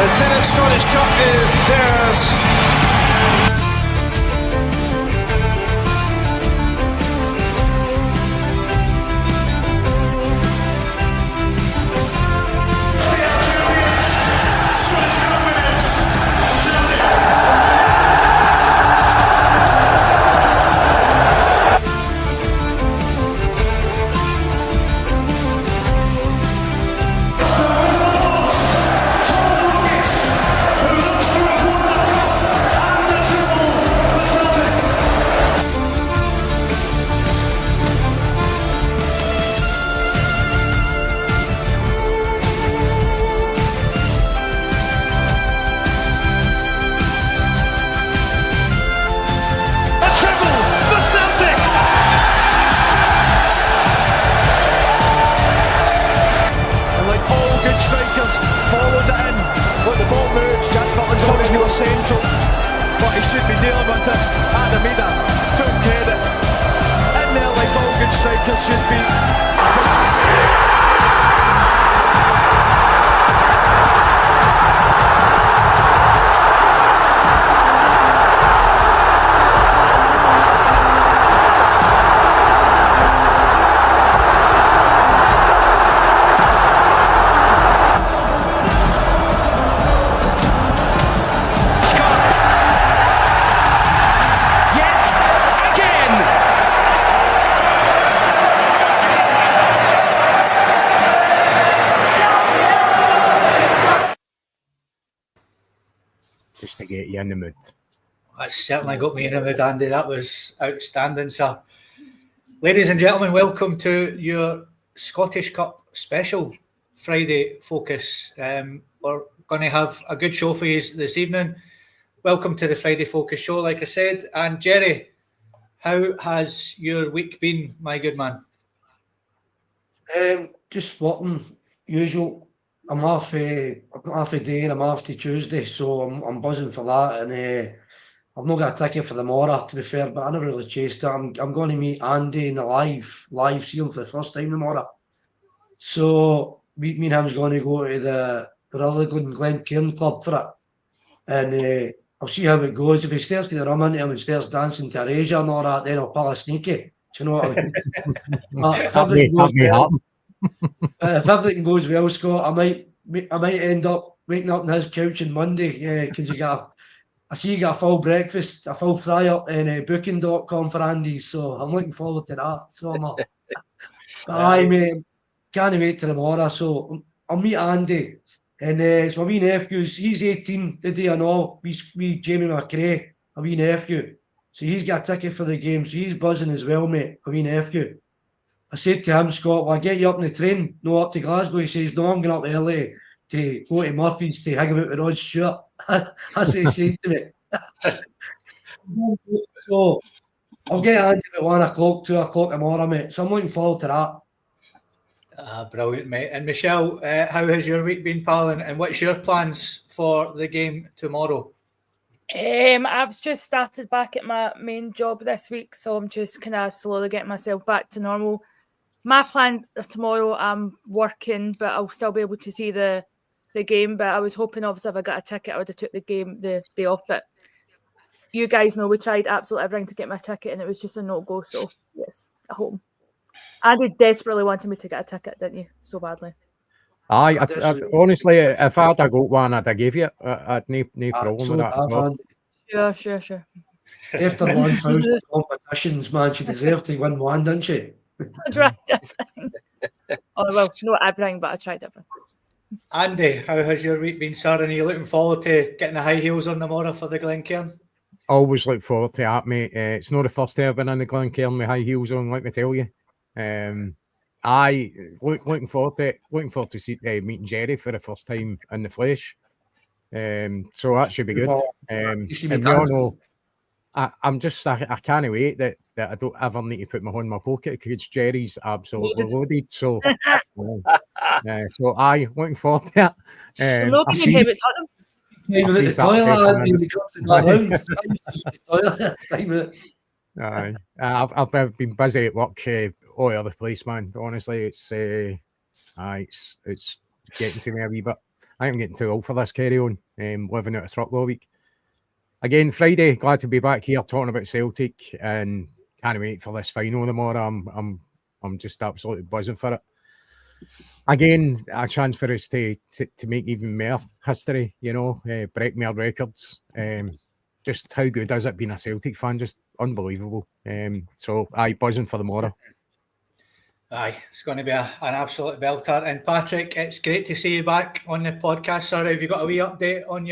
The 10th Scottish Cup is theirs. Central, but he should be dealing with it. And Maeda, full credit. In there like all good strikers should be. Just to get you in the mood. That certainly got me in the mood, Andy. That was outstanding, sir. Ladies and gentlemen, welcome to your Scottish Cup special Friday focus. We're going to have a good show for you this evening. Welcome to the Friday Focus show, like I said. And Jerry, how has your week been, my good man? Just working, usual. I'm off a day and I'm off to Tuesday, so I'm buzzing for that. And I've not got a ticket for the Mora, to be fair, but I never really chased it. I'm going to meet Andy in the live sealing for the first time tomorrow. So me and him's going to go to the Rutherglen Glencairn Club for it. And I'll see how it goes. If he starts getting rum into him and starts dancing to Erasure and all that, then I'll pull a sneaky. Do you know what I mean? If everything goes well, Scott, I might end up waking up on his couch on Monday because I see you got a full breakfast, a full fry up in booking.com for Andy's, so I'm looking forward to that. So aye, mate, can't wait till tomorrow. So I'll meet Andy, and it's my wee nephew. He's 18 today, I know. We Jamie McRae, a wee nephew. So he's got a ticket for the game, so he's buzzing as well, mate, a wee nephew. I said to him, Scott, will I get you up on the train? No, up to Glasgow. He says, no, I'm going up early to go to Murphy's to hang out with Rod Stewart. That's what he said to me. So I'll get Andy at 1 o'clock, 2 o'clock tomorrow, mate. So I'm looking forward to that. Brilliant, mate. And Michelle, how has your week been, pal? And what's your plans for the game tomorrow? I've just started back at my main job this week, so I'm just kind of slowly getting myself back to normal. My plans are tomorrow, I'm working, but I'll still be able to see the game. But I was hoping, obviously, if I got a ticket, I would have took the day off. But you guys know we tried absolutely everything to get my ticket, and it was just a no-go. So, yes, at home. Andy desperately wanted me to get a ticket, didn't you? So badly. Aye, honestly, if I'd got one, I'd have gave you it. I'd no problem with that. Sure. After 1,000 competitions, man, she deserved to win one, didn't she? I tried everything. Well, not everything, but I tried everything. Andy, how has your week been, sir? And are you looking forward to getting the high heels on tomorrow for the Glencairn? Always look forward to that, mate. It's not the first time I've been in the Glencairn with high heels on, let me tell you. Looking forward to it. Looking forward to see meeting Jerry for the first time in the flesh. So that should be good. And we all know, I can't wait that I don't ever need to put my hand in my pocket because Jerry's absolutely loaded. So, so looking forward to it. I've been busy at work all over the place, man. Honestly, it's getting to me a wee bit. I think I'm getting too old for this carry on, living out a truck all week. Again, Friday, glad to be back here talking about Celtic, and can't wait for this final tomorrow. I'm just absolutely buzzing for it. Again, a chance for us to make even more history, break more records. Just how good is it being a Celtic fan? Just unbelievable. So, buzzing for tomorrow. Aye, it's going to be an absolute belter. And Patrick, it's great to see you back on the podcast. Sorry, have you got a wee update on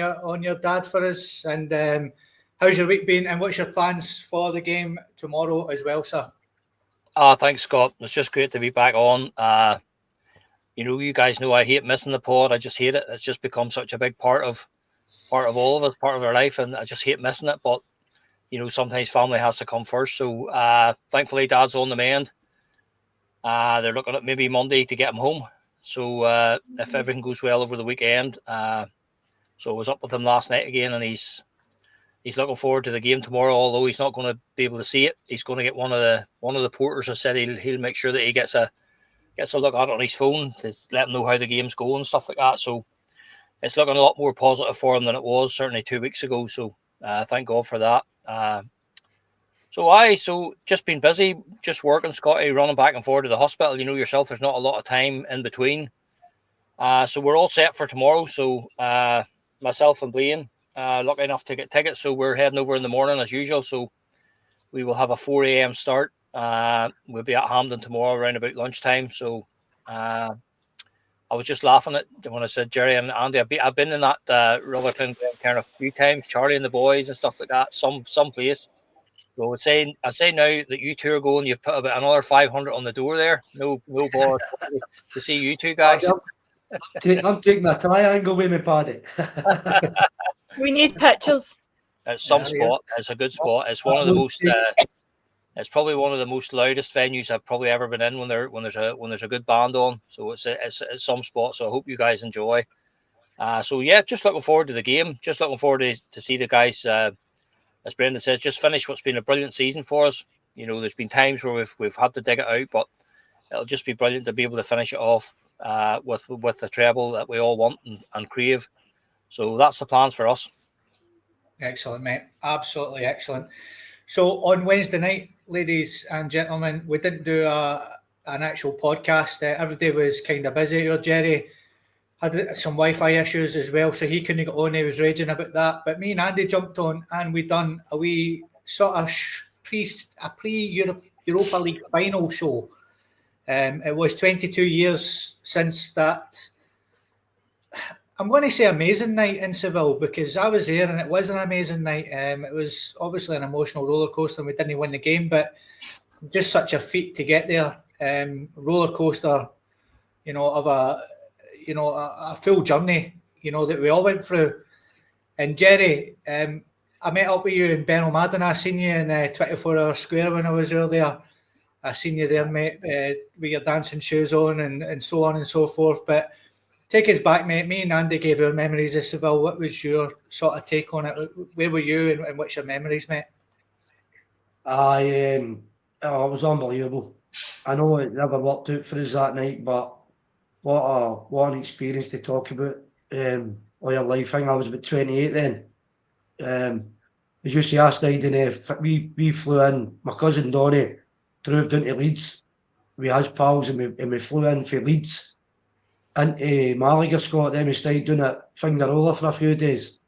your dad for us? And how's your week been? And what's your plans for the game tomorrow as well, sir? Thanks, Scott. It's just great to be back on. You guys know I hate missing the pod. I just hate it. It's just become such a big part of all of us, part of our life, and I just hate missing it. But sometimes family has to come first. So thankfully, Dad's on the mend. They're looking at maybe Monday to get him home. So if everything goes well over the weekend, so I was up with him last night again, and he's looking forward to the game tomorrow. Although he's not going to be able to see it, he's going to get one of the porters. Has said he'll make sure that he gets a look at it on his phone to let him know how the game's going and stuff like that. So it's looking a lot more positive for him than it was certainly 2 weeks ago. So thank God for that. So just been busy, just working, Scotty, running back and forward to the hospital. You know yourself, there's not a lot of time in between. So we're all set for tomorrow. So myself and Blaine, lucky enough to get tickets. So we're heading over in the morning as usual. So we will have a 4 a.m. start. We'll be at Hampden tomorrow around about lunchtime. So I was just laughing at when I said Jerry and Andy. I've been in that Rutherglen kind of a few times, Charlie and the boys and stuff like that. Some place. So I say now that you two are going, you've put about another 500 on the door there. No bother to see you two guys. I'm taking my triangle with me, Paddy. We need pictures. It's some spot. It's a good spot. It's one of the most. It's probably one of the most loudest venues I've probably ever been in when there's a good band on. So it's some spot. So I hope you guys enjoy. So yeah, just looking forward to the game. Just looking forward to see the guys. As Brendan says, just finish what's been a brilliant season for us. There's been times where we've had to dig it out, but it'll just be brilliant to be able to finish it off with the treble that we all want and crave. So that's the plans for us. Excellent, mate. Absolutely excellent. So on Wednesday night, ladies and gentlemen, we didn't do an actual podcast. Everybody was kind of busy. Your Jerry had some Wi-Fi issues as well, so he couldn't get on. He was raging about that. But me and Andy jumped on, and we done a wee sort of pre-Europa League final show. It was 22 years since that. I'm going to say amazing night in Seville, because I was there and it was an amazing night. It was obviously an emotional roller coaster, and we didn't win the game, but just such a feat to get there. Roller coaster, of a full journey, that we all went through. And Jerry, I met up with you in Maeda. I seen you in 24 Hour Square when I was earlier. I seen you there, mate, with your dancing shoes on and so on and so forth. But take us back, mate. Me and Andy gave our memories of Seville. What was your sort of take on it? Where were you and what's your memories, mate? It was unbelievable. I know it never worked out for us that night, but what an experience to talk about all your life. I think I was about 28 then. As you say, last night, we flew in. My cousin Donnie drove down to Leeds with his pals, and we flew in for Leeds into Malaga, Scott. Then we stayed doing that finger roller for a few days.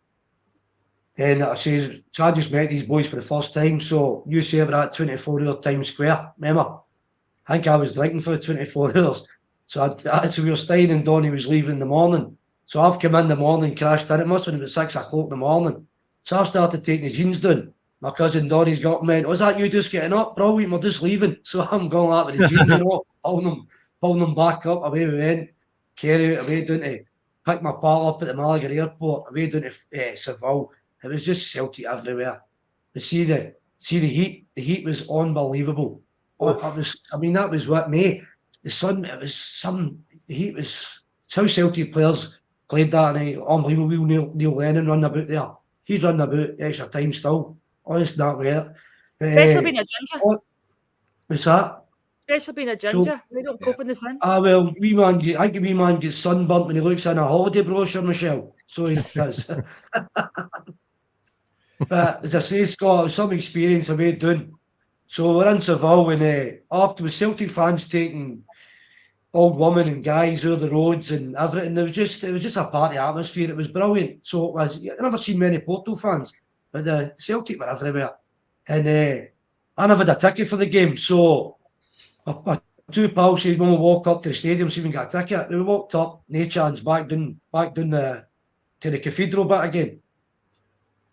And I just met these boys for the first time. So you say we're at 24 Hour Times Square, remember? I think I was drinking for 24 hours. So we were staying, and Donnie was leaving in the morning. So I've come in the morning, crashed in. It must have been about 6 o'clock in the morning. So I've started taking the jeans down. My cousin Donnie's got me, was that you just getting up? Brilliant, we're just leaving. So I'm going out with the jeans, pulling them back up. Away we went, carry it away down to pick my pal up at the Malaga airport, away down to Seville. It was just Celtic everywhere. To see the heat. The heat was unbelievable. That was what May. The sun, it was some. The heat was how Celtic players played that night. Unbelievable. Neil Lennon running about there. He's running about extra time still. Honest, not weird. Especially being a ginger. What's that? Especially being a ginger, they don't cope in the sun. Well, I think wee man gets sunburnt when he looks in a holiday brochure, Michelle. So he does. But as I say, Scott, some experience I made doing. So we're in Seville, and after with Celtic fans taking old women and guys over the roads and everything, it was just a party atmosphere. It was brilliant. So it was. I've never seen many Porto fans, but the Celtic were everywhere. And I never had a ticket for the game, so my two pals said when we walk up to the stadium, see if we can get a ticket. We walked up, no chance, back down to the cathedral bit again.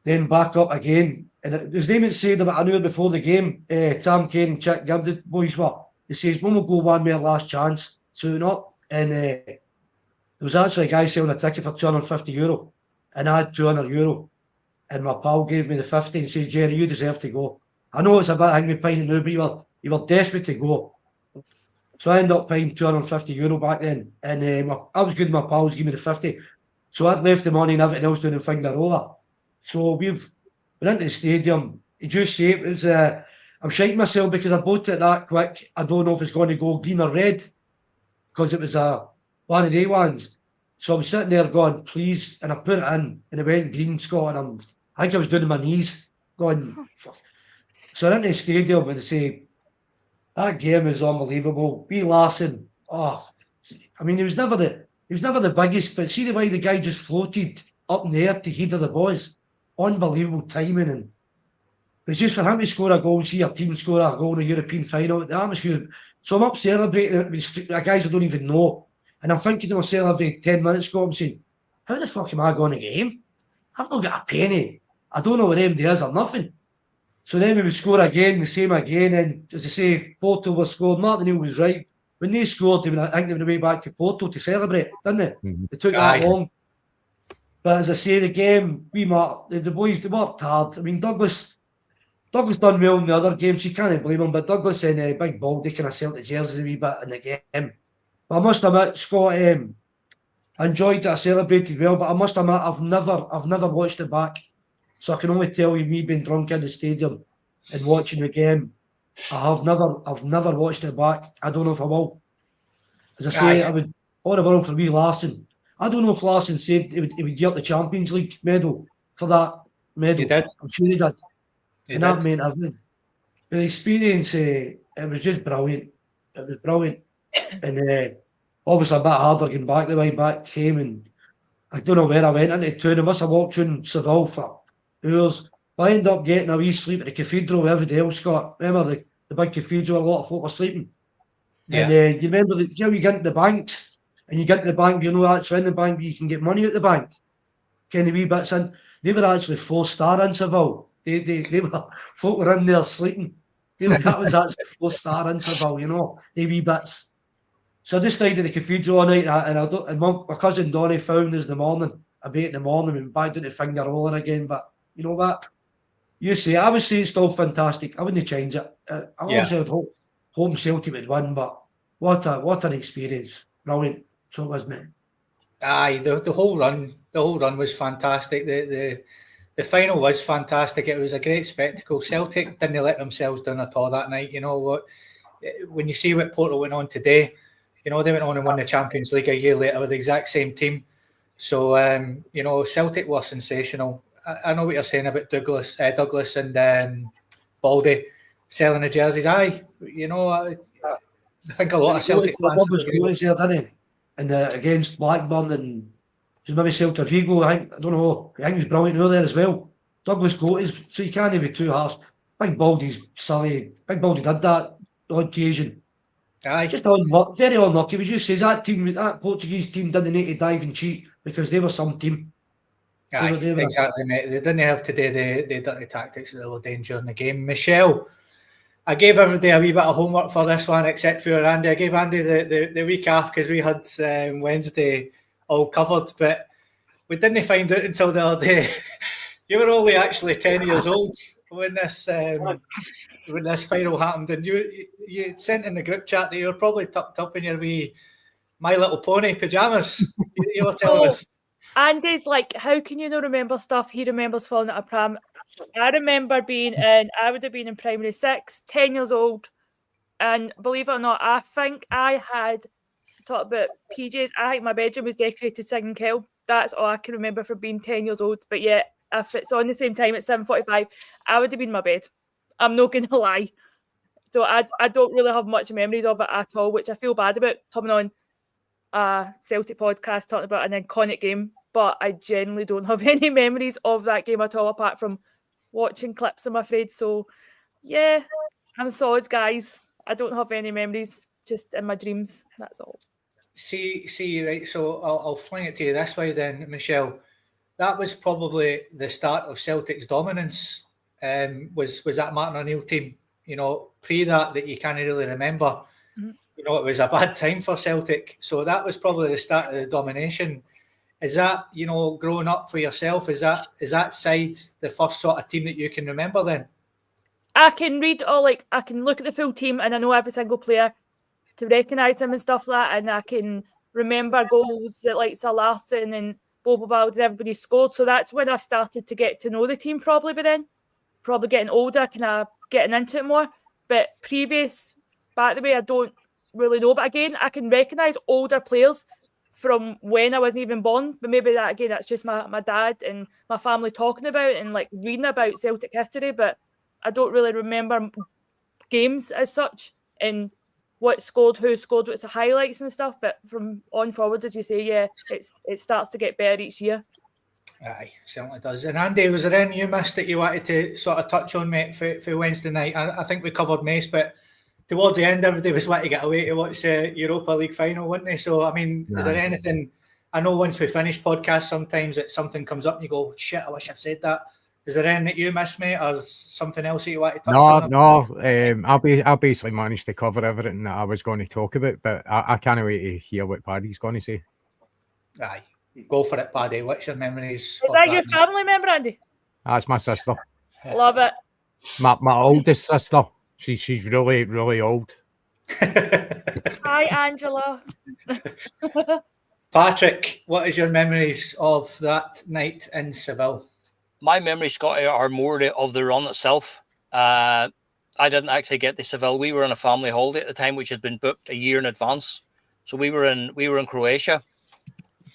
Then back up again. And it was them that said about an hour before the game, Tam Kane and Chick Gibb, the boys were. He says, when we'll go one more last chance, tune up. And there was actually a guy selling a ticket for €250. And I had €200. And my pal gave me the 50 and said, Jerry, you deserve to go. I know it's a bit angry paying now, but you were desperate to go. So I ended up paying €250 back then. And I was good with my pals, give me the 50. So I'd left the money and everything else doing in Fingarola. So we've went into the stadium. You just say it was, I'm shiting myself because I bought it that quick. I don't know if it's going to go green or red because it was one of the ones. So I'm sitting there going, please, and I put it in and it went green, Scott, and I think I was down on my knees going, fuck. So I'm into the stadium and I say, that game is unbelievable. B. Larson, I mean, he was never the biggest, but see the way the guy just floated up in the air to header the boys. Unbelievable timing, and it's just for him to score a goal, see your team score a goal in a European final, the atmosphere. So I'm up celebrating it with guys I don't even know, and I'm thinking to myself every 10 minutes, I'm saying, how the fuck am I going to get him? I've not got a penny. I don't know what MD is or nothing. So then we would score again, the same again, and as I say, Porto was scored. Martin Neal was right. When they scored, I think they went away back to Porto to celebrate, didn't they? Mm-hmm. It took that long. But as I say, the game, the boys, they worked hard. I mean, Douglas done well in the other games. You can't blame him. But Douglas and Big Baldy kind of sent the jerseys a wee bit in the game. But I must admit, Scott, I enjoyed it. I celebrated well. But I must admit, I've never watched it back. So I can only tell you, me being drunk in the stadium and watching the game, I've never watched it back. I don't know if I will. As I say, I would all the world for me, Larson. I don't know if Larson said he would get the Champions League medal for that medal. He did. I'm sure he did. That meant everything. The experience, it was just brilliant. It was brilliant. And obviously a bit harder getting back the way back came, and I don't know where I went into town. I must have walked through Seville for hours. I ended up getting a wee sleep at the cathedral where everybody else got. Remember the big cathedral, a lot of folk were sleeping. Yeah. And you remember how you get into the banks? And you get to the bank, you know, actually in the bank, you can get money at the bank. Kind of wee bits in. They were actually 4-star in Seville. They were, folk were in there sleeping. That was actually 4-star in Seville, you know, the wee bits. So I just stayed at the cathedral all night, and my cousin Donnie found us in the morning, a bit in the morning, and back down to Fingarola again. But you know what? You say, I would say it's still fantastic. I wouldn't change it. I obviously would hope home Celtic would win, but what an experience. Brilliant. So it was, man. Aye, the whole run was fantastic. The final was fantastic. It was a great spectacle. Celtic didn't let themselves down at all that night. You know what? When you see what Porto went on today, you know they went on and won the Champions League a year later with the exact same team. So you know, Celtic were sensational. I know what you're saying about Douglas and Baldy selling the jerseys. Aye, you know, I think a lot of Celtic fans. And against Blackburn and maybe Celta Vigo, I think he was brilliant there as well. Douglas got his, so you can't be too harsh. Big Baldy's silly. Big Baldy did that on occasion. Aye. Just very unlucky. He just says that Portuguese team didn't need to dive and cheat because they were some team. Aye, exactly, mate. They didn't have today the dirty tactics that they were doing during the game. Michelle, I gave everybody a wee bit of homework for this one, except for Andy. I gave Andy the week off because we had Wednesday all covered, but we didn't find out until the other day. You were only actually 10 years old when this final happened, and you sent in the group chat that you were probably tucked up in your wee My Little Pony pajamas. You were telling us. Andy's like, how can you not remember stuff? He remembers falling out of pram. I remember I would have been in primary 6, 10 years old, And believe it or not, I think I had talked about PJs. I think my bedroom was decorated singing Kel. That's all I can remember from being 10 years old. But yeah, if it's on the same time at 7:45, I would have been in my bed. I'm not going to lie. So I don't really have much memories of it at all, which I feel bad about coming on a Celtic podcast talking about an iconic game. But I genuinely don't have any memories of that game at all, apart from watching clips, I'm afraid. So yeah, I'm sorry, guys. I don't have any memories, just in my dreams. That's all. See, right. So I'll fling it to you this way then, Michelle. That was probably the start of Celtic's dominance. Was that Martin O'Neill team? You know, pre that you can't really remember. Mm-hmm. You know, it was a bad time for Celtic. So that was probably the start of the domination. Is that, you know, growing up for yourself? Is that side the first sort of team that you can remember then? I can read I can look at the full team and I know every single player to recognise them and stuff like that, and I can remember goals that like Sir Larsson and Bobo Bald and everybody scored. So that's when I started to get to know the team probably by then. Probably getting older, kind of getting into it more. But previous, back the way, I don't really know. But again, I can recognise older players from when I wasn't even born. But maybe that, again, that's just my dad and my family talking about and like reading about Celtic history. But I don't really remember games as such and what scored, who scored, what's the highlights and stuff. But from on forwards, as you say, yeah, it starts to get better each year. Aye, certainly does. And Andy, was there any you missed that you wanted to sort of touch on, mate, for Wednesday night? I think we covered most, but towards the end, everybody was wanting to get away to watch the Europa League final, weren't they? So, I mean, is there anything? I know once we finish podcasts, sometimes that something comes up and you go, shit, I wish I'd said that. Is there anything that you missed, mate, or something else that you want to touch on? No. I basically managed to cover everything that I was going to talk about, but I can't wait to hear what Paddy's going to say. Aye, go for it, Paddy. What's your memories? Is that your family member, Andy? That's my sister. Love it. My oldest sister. She's really, really old. Hi, Angela. Patrick, what is your memories of that night in Seville? My memories, Scotty, are more of the run itself. I didn't actually get to Seville. We were on a family holiday at the time, which had been booked a year in advance. So we were in Croatia.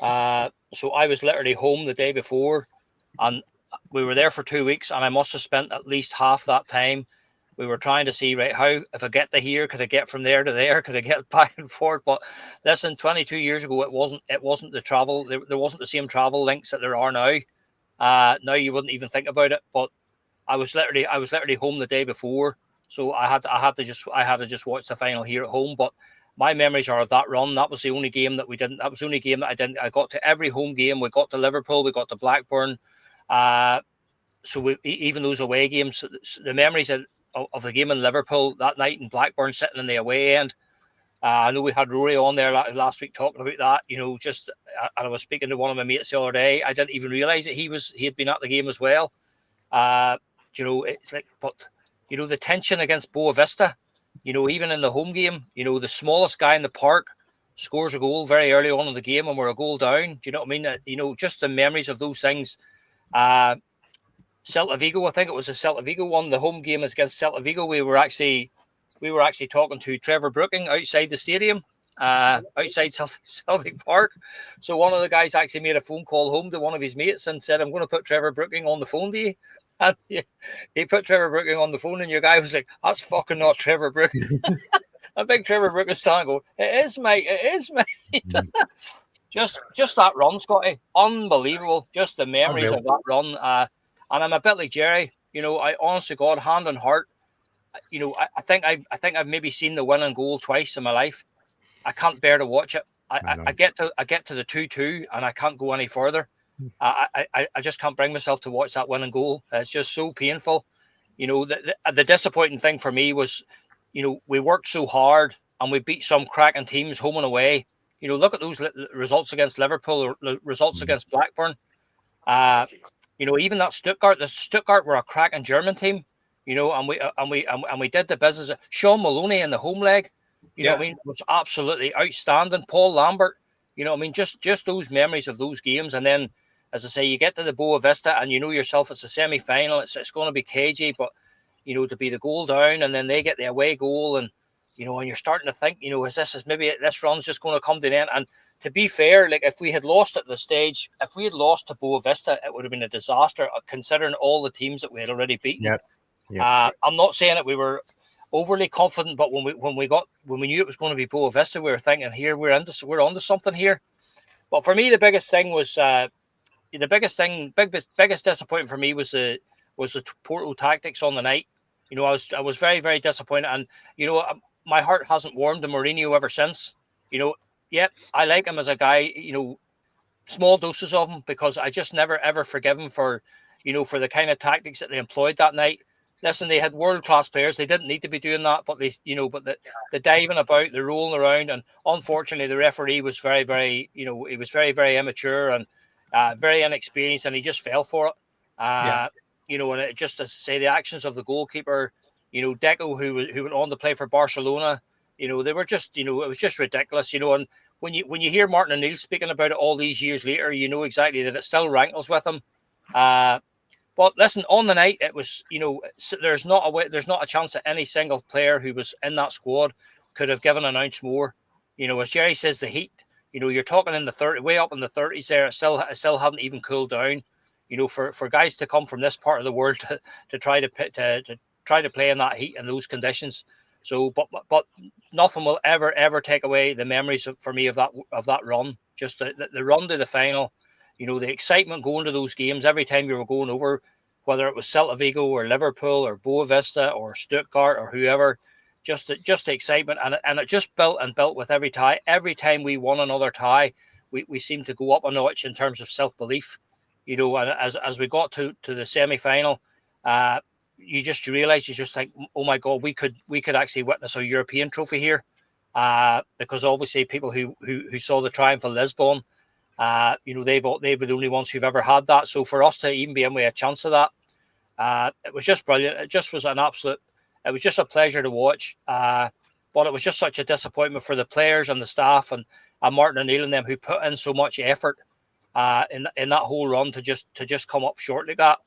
So I was literally home the day before, and we were there for 2 weeks. And I must have spent at least half that time. We were trying to see, right, how, if I get to here, could I get from there to there? Could I get back and forth? But listen, 22 years ago, it wasn't the travel. There wasn't the same travel links that there are now. Now you wouldn't even think about it. But I was literally home the day before, so I had to just watch the final here at home. But my memories are of that run. That was the only game that we didn't. That was the only game that I didn't. I got to every home game. We got to Liverpool. We got to Blackburn. So even those away games, the memories of the game in Liverpool that night in Blackburn, sitting in the away end. I know we had Rory on there last week talking about that. You know, and I was speaking to one of my mates the other day. I didn't even realise that he had been at the game as well. You know, it's like, but you know, the tension against Boa Vista. You know, even in the home game, you know, the smallest guy in the park scores a goal very early on in the game, and we're a goal down. Do you know what I mean? You know, just the memories of those things. Celta Vigo, I think it was a Celta Vigo one. The home game is against Celta Vigo. We were actually talking to Trevor Brooking outside the stadium, outside Celtic Park. So one of the guys actually made a phone call home to one of his mates and said, "I'm going to put Trevor Brooking on the phone to you." And he put Trevor Brooking on the phone, and your guy was like, "That's fucking not Trevor Brooking." I think Trevor Brooking standing going, "It is, mate. It is, mate." Just that run, Scotty, unbelievable. Just the memories of that run. And I'm a bit like Jerry. You know, I honestly, God, hand on heart, you know, I think I've maybe seen the winning goal twice in my life. I can't bear to watch it. I get to the 2-2 and I can't go any further. I just can't bring myself to watch that winning goal. It's just so painful. You know, the disappointing thing for me was, you know, we worked so hard and we beat some cracking teams home and away. You know, look at those results against Liverpool, results against Blackburn. You know, even that Stuttgart were a cracking German team. You know, and we did the business. Sean Maloney in the home leg, you know what I mean, was absolutely outstanding. Paul Lambert, you know what I mean, just those memories of those games. And then, as I say, you get to the Boa Vista and you know yourself it's a semi-final. It's going to be cagey, but, you know, to be the goal down and then they get the away goal. And you know, and you're starting to think, you know, maybe this run's just going to come to an end. And to be fair, like if we had lost at the stage, if we had lost to Boa Vista, it would have been a disaster considering all the teams that we had already beaten. I'm not saying that we were overly confident, but when we knew it was going to be Boa Vista, we were thinking, here we're onto something here. But for me, the biggest thing was biggest disappointment for me was the Porto tactics on the night. You know, I was very, very disappointed, and you know, my heart hasn't warmed to Mourinho ever since. You know, I like him as a guy. You know, small doses of him, because I just never ever forgive him for the kind of tactics that they employed that night. Listen, they had world-class players. They didn't need to be doing that, but the diving about, the rolling around, and unfortunately the referee was very, very, he was very, very immature and very inexperienced, and he just fell for it. And it just to say the actions of the goalkeeper, Deco, who went on to play for Barcelona, they were just, it was just ridiculous, and when you hear Martin O'Neill speaking about it all these years later, you know exactly that it still rankles with him. But listen, on the night, it was, there's not a chance that any single player who was in that squad could have given an ounce more. As Jerry says, the heat, you're talking in the way up in the 30s there, it still hadn't even cooled down. For guys to come from this part of the world to try to play in that heat and those conditions. So, but nothing will ever take away the memories for me of that run. Just the run to the final. The excitement going to those games every time you were going over, whether it was Celta Vigo or Liverpool or Boa Vista or Stuttgart or whoever, just the excitement, and it just built and built with every tie. Every time we won another tie, we seemed to go up a notch in terms of self-belief. And as we got to the semi-final, you just think, oh my God, we could actually witness a European trophy here, because obviously people who saw the triumph of Lisbon, they were the only ones who've ever had that. So for us to even be in with a chance of that, it was just brilliant. It just was it was just a pleasure to watch. But it was just such a disappointment for the players and the staff and Martin O'Neill and them, who put in so much effort in that whole run to just come up short like that.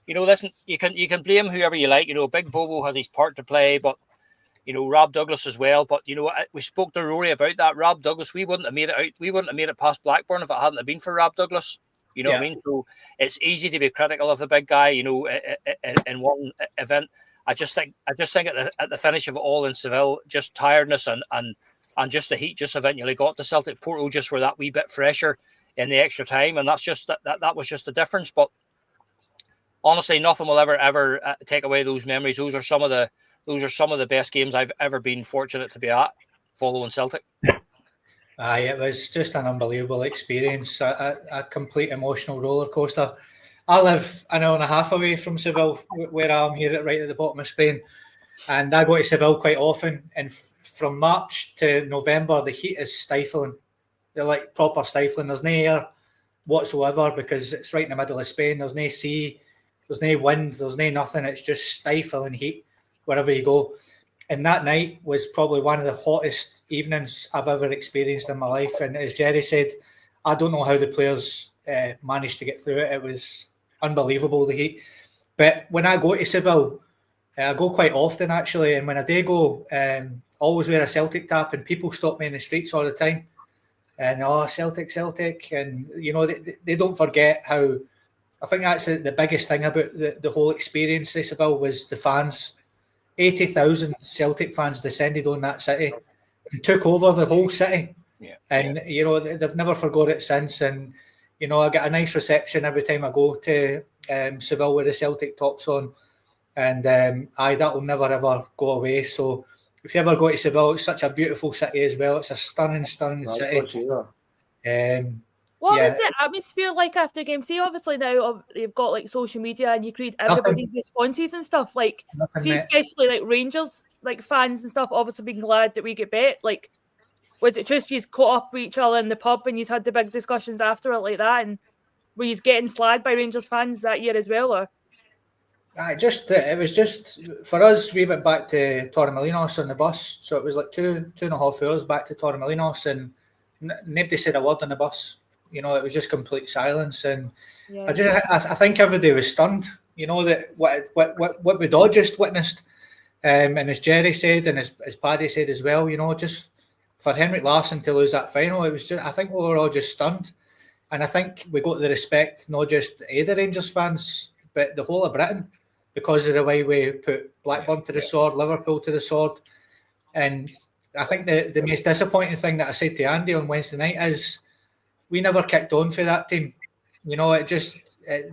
Listen, you can blame whoever you like. Big Bobo had his part to play, but Rob Douglas as well. But we spoke to Rory about that. Rob Douglas, we wouldn't have made it out. We wouldn't have made it past Blackburn if it hadn't have been for Rob Douglas. What I mean? So it's easy to be critical of the big guy. In one event, I just think at the finish of it all in Seville, just tiredness and just the heat just eventually got to Celtic. Porto just were that wee bit fresher in the extra time, and that's just that was just the difference. But honestly, nothing will ever take away those memories. Those are some of the best games I've ever been fortunate to be at following Celtic. It was just an unbelievable experience, a complete emotional roller coaster. I live an hour and a half away from Seville, where I am here right at the bottom of Spain, and I go to Seville quite often. And from March to November, the heat is stifling. They're like proper stifling. There's no air whatsoever because it's right in the middle of Spain. There's no sea, there's no wind, there's no nothing. It's just stifling heat wherever you go. And that night was probably one of the hottest evenings I've ever experienced in my life. And as Jerry said, I don't know how the players managed to get through it. It was unbelievable, the heat. But when I go to Seville, I go quite often actually. And when I do go, always wear a Celtic cap, and people stop me in the streets all the time. And Celtic. And, they don't forget how, I think that's the biggest thing about the whole experience of Seville was the fans. 80,000 Celtic fans descended on that city and took over the whole city. And they've never forgot it since. And I get a nice reception every time I go to Seville with the Celtic tops on, and that will never ever go away. So if you ever go to Seville, it's such a beautiful city as well. It's a stunning city. What was the atmosphere like after the game? See, obviously now you've got like social media and you read everybody's responses and stuff. Like, especially like Rangers, like fans and stuff, obviously being glad that we get bet. Like, was it just you caught up with each other in the pub and you had the big discussions after it like that? And were you getting slagged by Rangers fans that year as well? Or it was just for us. We went back to Torremolinos on the bus, so it was like two and a half hours back to Torremolinos, and nobody said a word on the bus. It was just complete silence, and I think everybody was stunned. That what we'd all just witnessed, And as Jerry said, and as Paddy said as well, you know, just for Henrik Larsson to lose that final, it was just, I think we were all just stunned. And I think we got the respect, not just the Rangers fans, but the whole of Britain, because of the way we put Blackburn to the sword, Liverpool to the sword. And I think the most disappointing thing that I said to Andy on Wednesday night is we never kicked on for that team. You know, it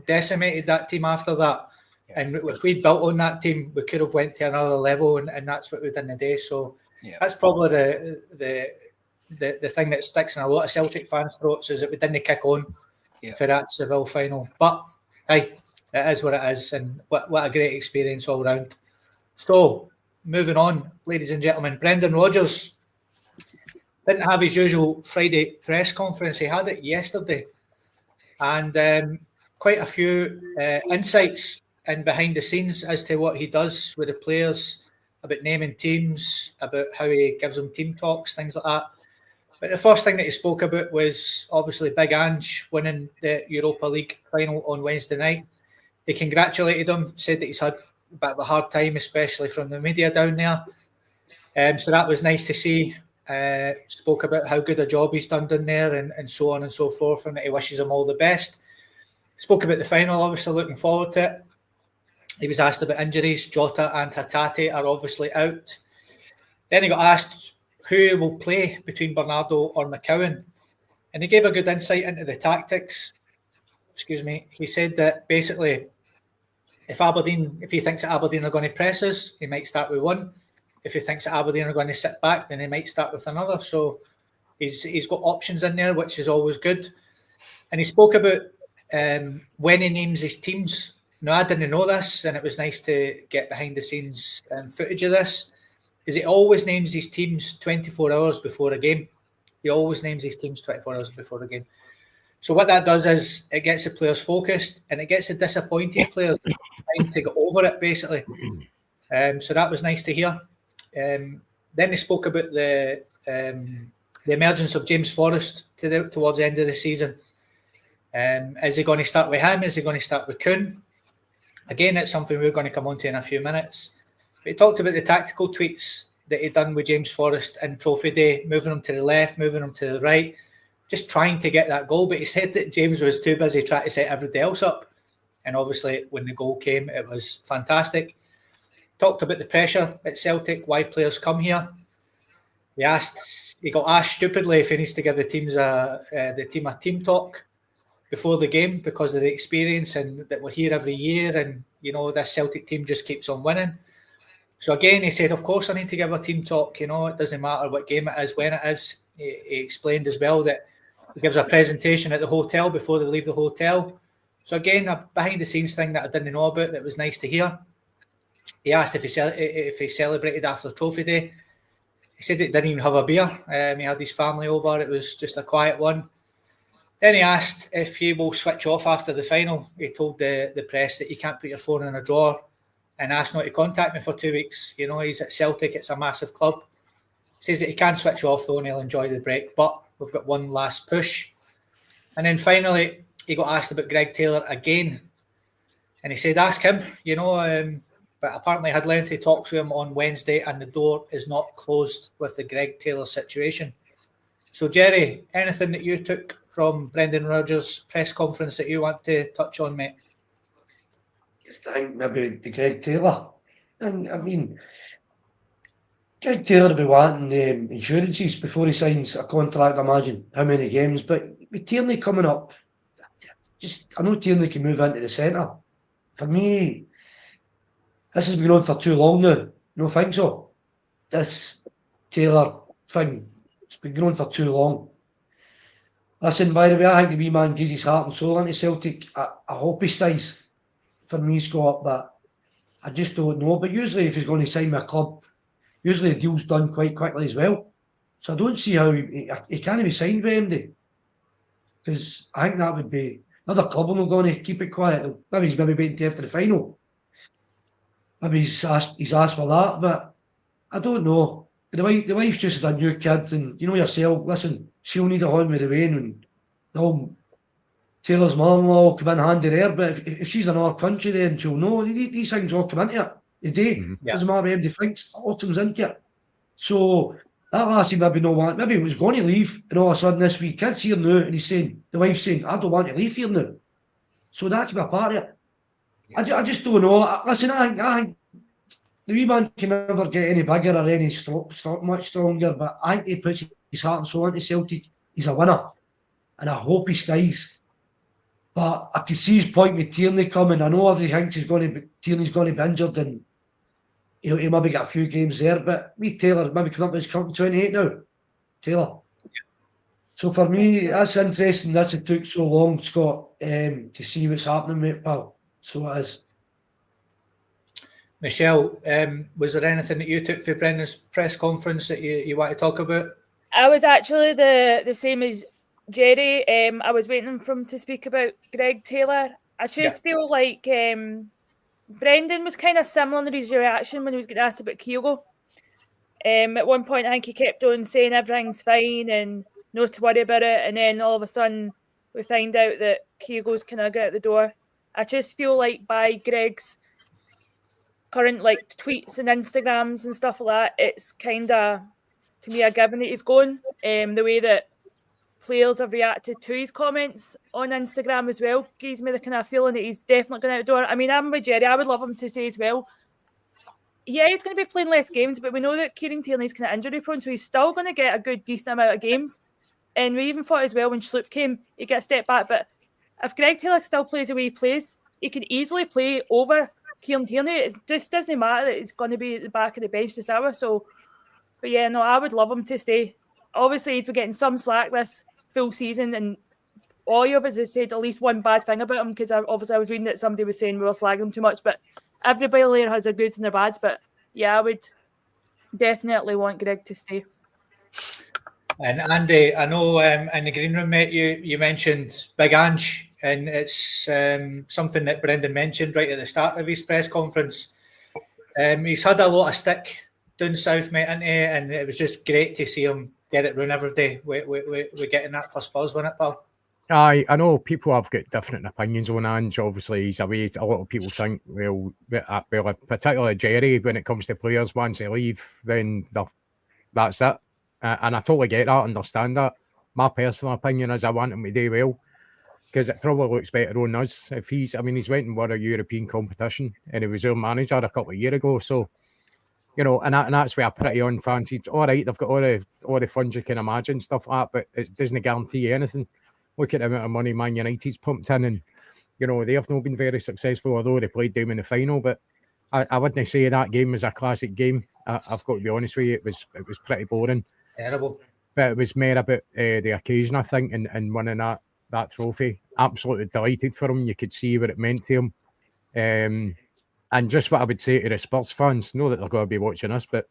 decimated that team after that. And if we'd built on that team, we could have went to another level, and that's what we did in the day. So that's probably the thing that sticks in a lot of Celtic fans' throats, is that we didn't kick on for that Seville final. But hey, it is what it is, and what a great experience all round. So moving on, ladies and gentlemen, Brendan Rodgers didn't have his usual Friday press conference. He had it yesterday, and quite a few insights and behind the scenes as to what he does with the players, about naming teams, about how he gives them team talks, things like that. But the first thing that he spoke about was obviously Big Ange winning the Europa League final on Wednesday night. He congratulated him, said that he's had a bit of a hard time, especially from the media down there. So that was nice to see. Spoke about how good a job he's done down there, and so on and so forth, and that he wishes him all the best. Spoke about the final, obviously looking forward to it. He was asked about injuries. Jota and Hatate are obviously out. Then he got asked who will play between Bernardo or McCowan, and he gave a good insight into the tactics. He said that basically if he thinks that Aberdeen are going to press us, he might start with one. If he thinks that Aberdeen are going to sit back, then he might start with another. So he's got options in there, which is always good. And he spoke about when he names his teams. No, I didn't know this, and it was nice to get behind the scenes footage of this. Is he always names his teams 24 hours before a game. He always names his teams 24 hours before a game. So what that does is it gets the players focused, and it gets the disappointed players time to get over it, basically. So that was nice to hear. Then they spoke about the emergence of James Forrest towards the end of the season. Is he going to start with him? Is he going to start with Kuhn? Again, it's something we're going to come on to in a few minutes. But he talked about the tactical tweaks that he'd done with James Forrest in Trophy Day, moving him to the left, moving him to the right, just trying to get that goal. But he said that James was too busy trying to set everything else up. And obviously, when the goal came, it was fantastic. Talked about the pressure at Celtic, why players come here. He got asked stupidly if he needs to give the team a team talk before the game because of the experience and that we're here every year, and you know this Celtic team just keeps on winning. So again, he said, of course I need to give a team talk. You know, it doesn't matter what game it is, when it is. He explained as well that he gives a presentation at the hotel before they leave the hotel. So again, a behind the scenes thing that I didn't know about that was nice to hear. He asked if he celebrated after Trophy Day. He said he didn't even have a beer. He had his family over. It was just a quiet one. Then he asked if he will switch off after the final. He told the press that you can't put your phone in a drawer, and asked not to contact me for 2 weeks. You know, he's at Celtic. It's a massive club. He says that he can switch off though, and he'll enjoy the break. But we've got one last push. And then finally, he got asked about Greg Taylor again. And he said, ask him, you know, but apparently had lengthy talks with him on Wednesday, and the door is not closed with the Greg Taylor situation. So, Jerry, anything that you took from Brendan Rodgers' press conference that you want to touch on, mate? Just I think maybe the Greg Taylor. And I mean, Greg Taylor will be wanting insurances before he signs a contract, I imagine, how many games. But with Tierney coming up, I know Tierney can move into the centre. For me, this has been on for too long now. You don't think so? This Taylor thing, it's been going on for too long. Listen, by the way, I think the wee man gives his heart and soul into Celtic. I hope he stays for me, Scott, but I just don't know. But usually if he's going to sign with a club, usually the deal's done quite quickly as well. So I don't see how he can't be signed with MD. Because I think that would be another club and we're going to keep it quiet. Maybe he's waiting till after the final. Maybe he's asked for that, but I don't know. The wife's just had a new kid, and you know yourself, listen, she'll need a hand with the rain, and no, Taylor's mum will all come in handy there, but if she's in our country then she'll know, these things all come into it. The day. Doesn't matter what anybody thinks. All comes into it. So that lassie maybe no want, maybe he was going to leave, and all of a sudden this week, kid's here now, and he's saying, the wife's saying, I don't want to leave here now. So that could be a part of it. I just don't know. Listen, I think the wee man can never get any bigger or any much stronger, but I think he puts his heart and soul into Celtic. He's a winner, and I hope he stays. But I can see his point with Tierney coming. I know everybody thinks Tierney's going to be injured, and he'll maybe get a few games there. But me, Taylor, maybe coming up with his company 28 now. Taylor. So for me, that's interesting. It took so long, Scott, to see what's happening, mate, pal. So it is. Michelle, was there anything that you took for Brendan's press conference that you want to talk about? I was actually the same as Jerry. I was waiting for him to speak about Greg Taylor. I just feel like Brendan was kind of similar in his reaction when he was getting asked about Kyogo. At one point, I think he kept on saying everything's fine and no to worry about it. And then all of a sudden, we find out that Kyogo's kind of got out the door. I just feel like by Greg's current tweets and Instagrams and stuff like that, it's kind of, to me, a given that he's going. The way that players have reacted to his comments on Instagram as well gives me the kind of feeling that he's definitely going out the door. I mean, I'm with Jerry. I would love him to say as well, yeah, he's going to be playing less games, but we know that Kieran Tierney's kind of injury prone, so he's still going to get a good, decent amount of games. And we even thought as well when Sloop came, he got a step back. But if Greg Taylor still plays the way he plays, he can easily play over Kieran Tierney. It just doesn't matter that he's going to be at the back of the bench to start with. So, but yeah, no, I would love him to stay. Obviously, he's been getting some slack this full season, and all of us has said at least one bad thing about him, because obviously I was reading that somebody was saying we were slagging him too much, but everybody there has their goods and their bads. But yeah, I would definitely want Greg to stay. And Andy, I know in the green room, mate, you mentioned Big Ange, and it's something that Brendan mentioned right at the start of his press conference. He's had a lot of stick down south, mate, and it was just great to see him get it run every day. We're getting that for Spurs, wasn't it, pal? I know people have got different opinions on Ange. Obviously, he's away. A lot of people think, well, particularly Jerry, when it comes to players, once they leave, then that's it. And I totally get that, understand that. My personal opinion is I want him to do well, because it probably looks better on us. If he's went and won a European competition, and he was our manager a couple of years ago. So, and that's where I pretty unfancied. All right, they've got all the funds you can imagine, stuff like that, but it doesn't guarantee you anything. Look at the amount of money Man United's pumped in, and they have not been very successful, although they played them in the final. But I wouldn't say that game was a classic game. I've got to be honest with you, it was pretty boring. Terrible. But it was more about the occasion, I think, and winning that trophy. Absolutely delighted for him. You could see what it meant to him. And just what I would say to the Spurs fans, know that they're going to be watching us, but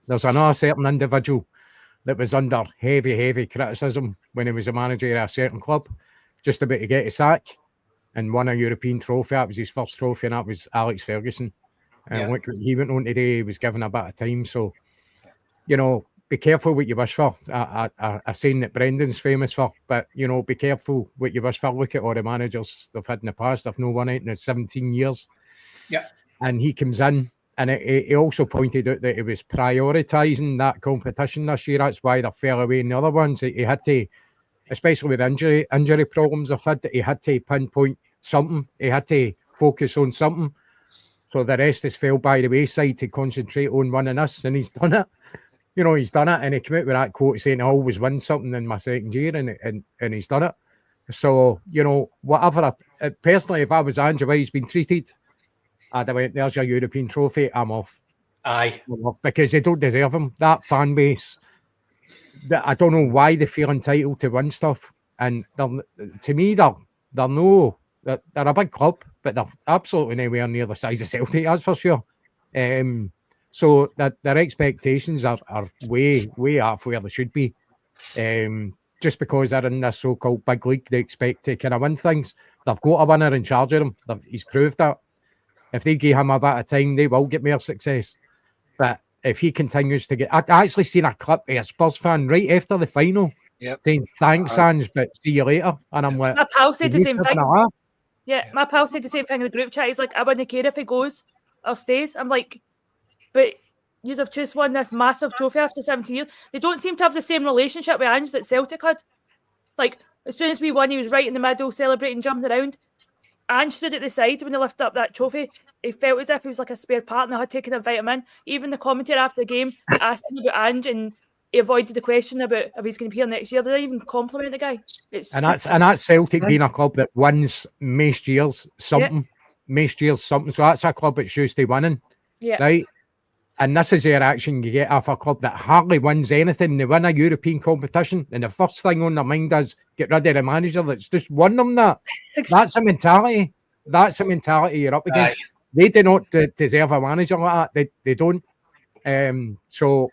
there's another certain individual that was under heavy criticism when he was a manager at a certain club, just about to get a sack and won a European trophy. That was his first trophy, and that was Alex Ferguson. And look what he went on today. He was given a bit of time. So, be careful what you wish for. A saying that Brendan's famous for, but, be careful what you wish for. Look at all the managers they've had in the past. They've no won it in 17 years. Yeah. And he comes in. And he also pointed out that he was prioritising that competition this year. That's why they fell away in the other ones. He had to, especially with injury problems they've had, that he had to pinpoint something. He had to focus on something. So the rest has fell by the wayside to concentrate on winning us. And he's done it. He's done it. And he came out with that quote saying, I always win something in my second year. And he's done it. So, whatever. Personally, if I was Ange, the way he's been treated, I'd have went, there's your European trophy, I'm off. Aye. I'm off, because they don't deserve him. That fan base, I don't know why they feel entitled to win stuff. And to me, they're a big club, but they're absolutely nowhere near the size of Celtic, that's for sure. So their expectations are way off where they should be. Just because they're in this so-called big league, they expect to kind of win things. They've got a winner in charge of them. He's proved that. If they give him a bit of time, they will get more success. But if he continues to get... I actually seen a clip of a Spurs fan right after the final saying, thanks, Ange, but see you later. And I'm like... My pal said the same thing. Yeah, my pal said the same thing in the group chat. He's like, I wouldn't care if he goes. or stays. I'm like, but you have just won this massive trophy after 17 years. They don't seem to have the same relationship with Ange that Celtic had. Like, as soon as we won, he was right in the middle, celebrating, jumping around. Ange stood at the side when they lifted up that trophy. He felt as if he was like a spare partner, had taken a vitamin. Even the commentator after the game asked him about Ange, and he avoided the question about if he's going to be here next year. They didn't even compliment the guy. And that's Celtic being a club that wins most years something. So that's a club that's used to winning. Yeah. Right? And this is the reaction you get off a club that hardly wins anything. They win a European competition, and the first thing on their mind is get rid of the manager that's just won them that. Exactly. That's the mentality. That's the mentality you're up against. Aye. They do not deserve a manager like that. They don't. So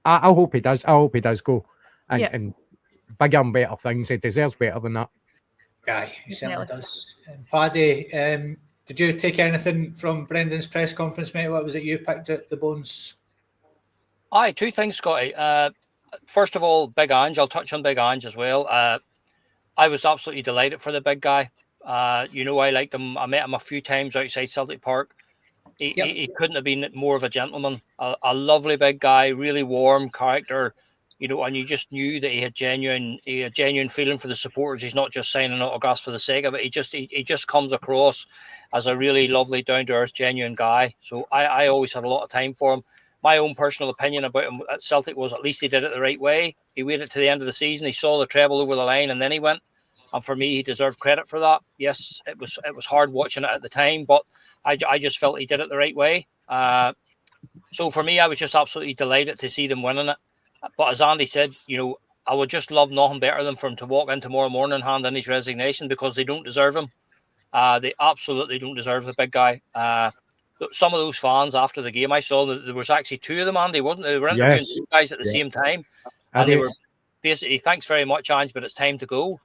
I hope he does. I hope he does go and bigger and better things. He deserves better than that. Aye, he certainly does. Paddy, did you take anything from Brendan's press conference, mate? What was it you picked at the bones? Aye, two things, Scotty. First of all, Big Ange. I'll touch on Big Ange as well. I was absolutely delighted for the big guy. I liked him. I met him a few times outside Celtic Park. He couldn't have been more of a gentleman. A lovely big guy, really warm character. And you just knew that he had genuine feeling for the supporters. He's not just signing autographs for the sake of it. He just comes across as a really lovely, down to earth, genuine guy. So I always had a lot of time for him. My own personal opinion about him at Celtic was at least he did it the right way. He waited to the end of the season. He saw the treble over the line, and then he went. And for me, he deserved credit for that. Yes, it was hard watching it at the time, but I just felt he did it the right way. So for me, I was just absolutely delighted to see them winning it. But as Andy said, I would just love nothing better than for him to walk in tomorrow morning and hand in his resignation, because they don't deserve him. They absolutely don't deserve the big guy. Some of those fans after the game, I saw that there was actually two of them, Andy, wasn't there? They were interviewing two guys at the same time. And they were basically, thanks very much, Ange, but it's time to go.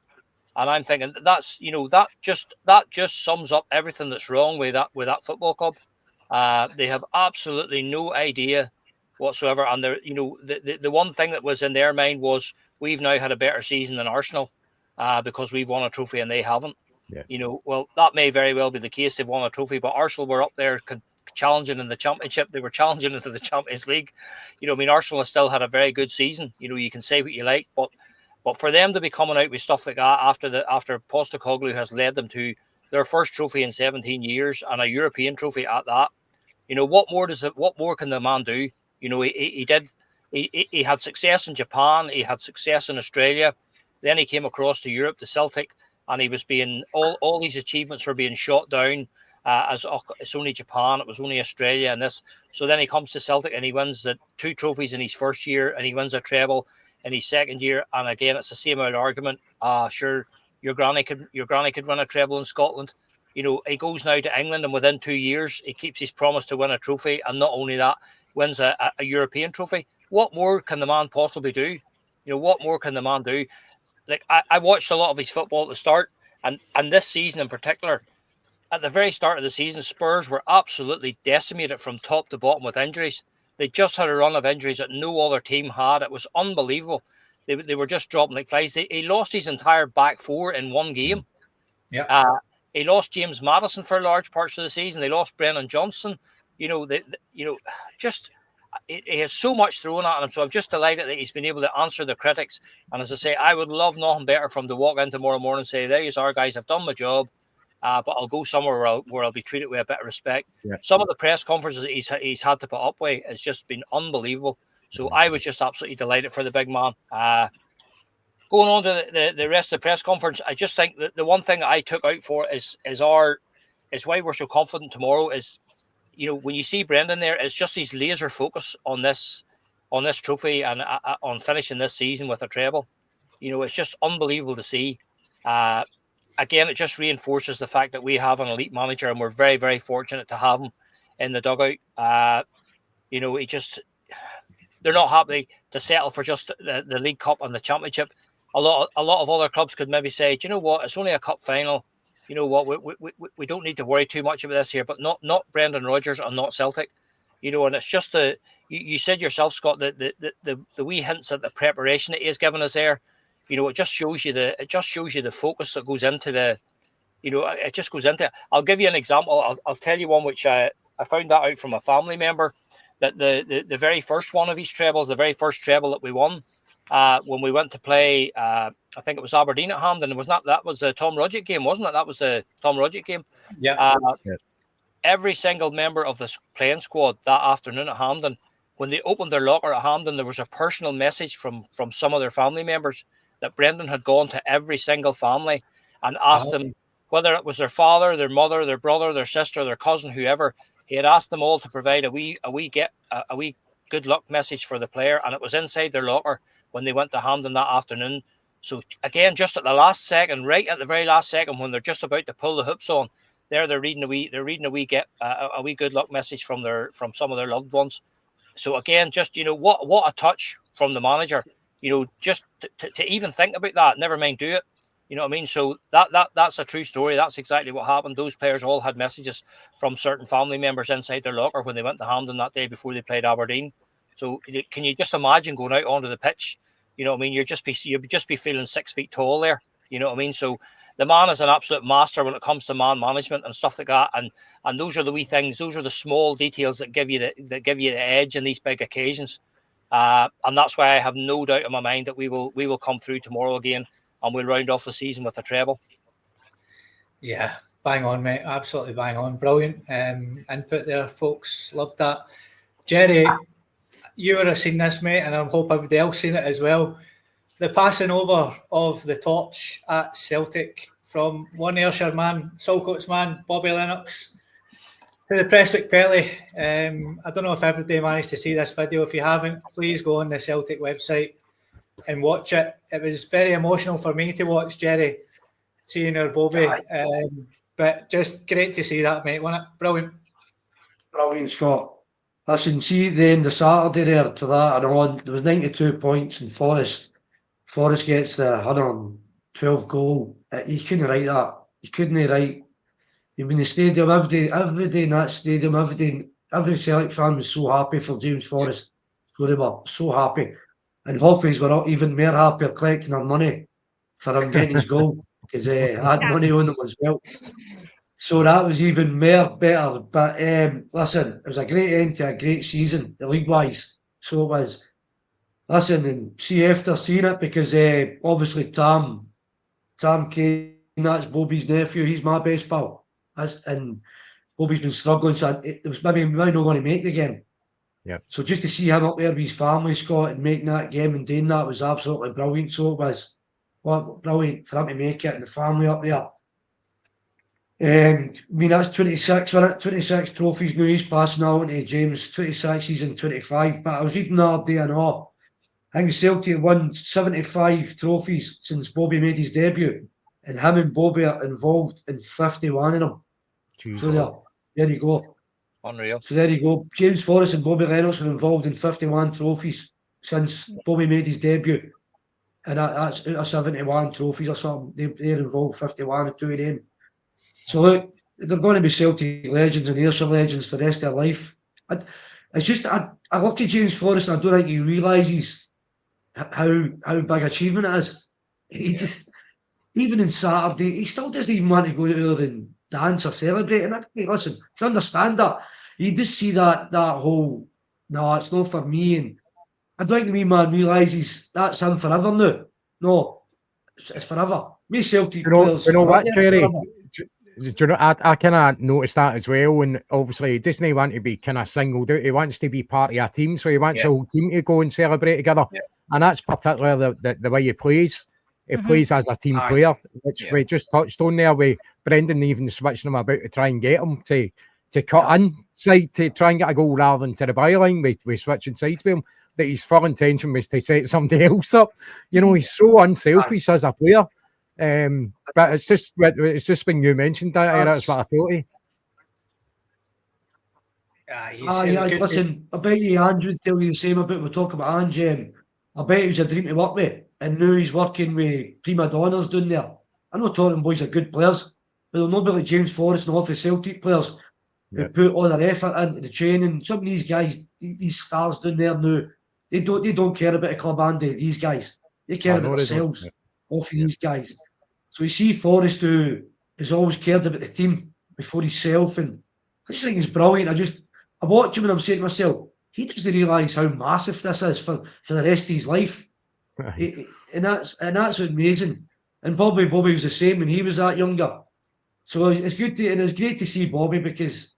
And I'm thinking that just sums up everything that's wrong with that football club. They have absolutely no idea whatsoever. And the one thing that was in their mind was, we've now had a better season than Arsenal because we've won a trophy and they haven't. Yeah. Well, that may very well be the case. They've won a trophy, but Arsenal were up there challenging in the Championship. They were challenging into the Champions League. Arsenal has still had a very good season. You can say what you like, but for them to be coming out with stuff like that after Postecoglou has led them to their first trophy in 17 years and a European trophy at that, what more can the man do? He had success in Japan, he had success in Australia, then he came across to Europe, to Celtic, and he was being all these achievements were being shot down as it's only Japan, it was only Australia, and this. So then he comes to Celtic and he wins the 2 trophies in his first year, and he wins a treble in his second year. And again, it's the same old argument. Sure, your granny could win a treble in Scotland. He goes now to England, and within 2 years, he keeps his promise to win a trophy, and not only that, wins a European trophy. What more can the man possibly do? What more can the man do? Like, I watched a lot of his football at the start, and this season in particular. At the very start of the season, Spurs were absolutely decimated from top to bottom with injuries. They just had a run of injuries that no other team had. It was unbelievable. They were just dropping like flies. He lost his entire back four in one game. Yeah. He lost James Maddison for large parts of the season. They lost Brennan Johnson. He has so much thrown at him. So I'm just delighted that he's been able to answer the critics. And as I say, I would love nothing better for him to walk in tomorrow morning and say, there you are, guys, I've done my job. But I'll go somewhere where I'll be treated with a bit of respect. Yeah. Some of the press conferences that he's had to put up with has just been unbelievable. So I was just absolutely delighted for the big man. Going on to the rest of the press conference, I just think that the one thing I took out for is why we're so confident tomorrow is, when you see Brendan there, it's just his laser focus on this trophy and on finishing this season with a treble. It's just unbelievable to see. Again, it just reinforces the fact that we have an elite manager, and we're very, very fortunate to have him in the dugout. They're not happy to settle for just the League Cup and the Championship. A lot of other clubs could maybe say, do you know what? It's only a cup final. You know what? We don't need to worry too much about this here, but not Brendan Rodgers and not Celtic. And it's just you said yourself, Scott, the wee hints at the preparation that he has given us there. It just shows you the focus that goes into it just goes into it. I'll give you an example. I'll tell you one which I I found that out from a family member, that the very first one of his trebles, the very first treble that we won, when we went to play, I think it was Aberdeen at Hampden. That was a Tom Rodgick game, wasn't it? That was a Tom Rodgick game. Yeah. Every single member of the playing squad that afternoon at Hampden, when they opened their locker at Hampden, there was a personal message from some of their family members that Brendan had gone to every single family and asked them, whether it was their father, their mother, their brother, their sister, their cousin, whoever, he had asked them all to provide a wee good luck message for the player, and it was inside their locker when they went to Hampden that afternoon. So again, just at the last second, right at the very last second, when they're just about to pull the hoops on, they're reading a wee good luck message from some of their loved ones. So again, just what a touch from the manager. Just to even think about that, never mind do it. You know what I mean? So that's a true story. That's exactly what happened. Those players all had messages from certain family members inside their locker when they went to Hampden that day before they played Aberdeen. So can you just imagine going out onto the pitch? You know what I mean? You'd just be feeling 6 feet tall there. You know what I mean? So the man is an absolute master when it comes to man management and stuff like that. And those are the wee things. Those are the small details that give you the edge in these big occasions. And that's why I have no doubt in my mind that we will come through tomorrow again, and we'll round off the season with a treble. Yeah, bang on, mate. Absolutely bang on. Brilliant input there, folks. Loved that. Jerry, you would have seen this, mate, and I hope everybody else seen it as well. The passing over of the torch at Celtic from one Ayrshire man, Saltcoats man, Bobby Lennox, to the Prestwick Pelly. I don't know if everybody managed to see this video. If you haven't, please go on the Celtic website and watch it. It was very emotional for me to watch, Jerry, seeing our Bobby. But just great to see that, mate, wasn't it? Brilliant. Brilliant, Scott. Listen, see the end of Saturday there to that and on, there was 92 points in Forrest. Forrest gets the 112 goal. You couldn't write that. You couldn't write. You've been in the stadium every day in that stadium, every Celtic fan was so happy for James Forrest. So they were so happy. And Hoffies were even more happy collecting their money for him getting his goal, because they had money on them as well. So that was even more better. But listen, it was a great end to a great season, the league-wise. So it was. Listen, and see after seeing it, because obviously Tam Kane, that's Bobby's nephew, he's my best pal. And Bobby's been struggling, so it was maybe not going to make the game. Yeah. So just to see him up there with his family, Scott, and making that game and doing that was absolutely brilliant. So it was brilliant for him to make it and the family up there. I mean, that's 26, wasn't it? 26 trophies now. He's passing on to James, 26, he's in 25. But I was reading the other day and all. I think Celtic won 75 trophies since Bobby made his debut. And him and Bobby are involved in 51 of them. Jeez, So there you go. Unreal. So there you go. James Forrest and Bobby Lennox are involved in 51 trophies since Bobby made his debut. And that's out of 71 trophies or something. They're involved 51 and 2 of them. So look, they're going to be Celtic legends and Ayrshire legends for the rest of their life. It's just, I look at James Forrest and I don't think he realises how big achievement it is. He just, even in Saturday, he still doesn't even want to go there and dance or celebrate. And listen, you understand that. You just see that whole, no, it's not for me. And I don't think the wee man realises that's him forever now. No, it's forever. Me Celtic players. You know what, Jerry? Do you know, I kind of noticed that as well. And obviously, he doesn't want to be kind of singled out. He wants to be part of a team. So he wants the whole team to go and celebrate together. Yeah. And that's particularly the way he plays. He plays as a team player, which we just touched on there. With Brendan even switching him about to try and get him to cut inside to try and get a goal rather than to the byline. We switching sides with him. That his full intention was to set somebody else up. You know, he's so unselfish as a player. But it's just when you mentioned that, that's what I thought. Listen, I bet you Andrew would tell you the same about we talk about Ange. I bet he was a dream to work with, and now he's working with prima donnas down there. I know Tottenham boys are good players, but they'll not be like James Forrest and all the Celtic players who put all their effort into the training. Some of these guys, these stars down there now, they don't care about a club, Andy. These guys, they care about themselves. Off of these guys. So you see Forrest, who has always cared about the team before himself, and just think he's brilliant. I watch him and I'm saying to myself, he doesn't realise how massive this is for the rest of his life. And that's amazing. And Bobby was the same when he was that younger. So it's great to see Bobby, because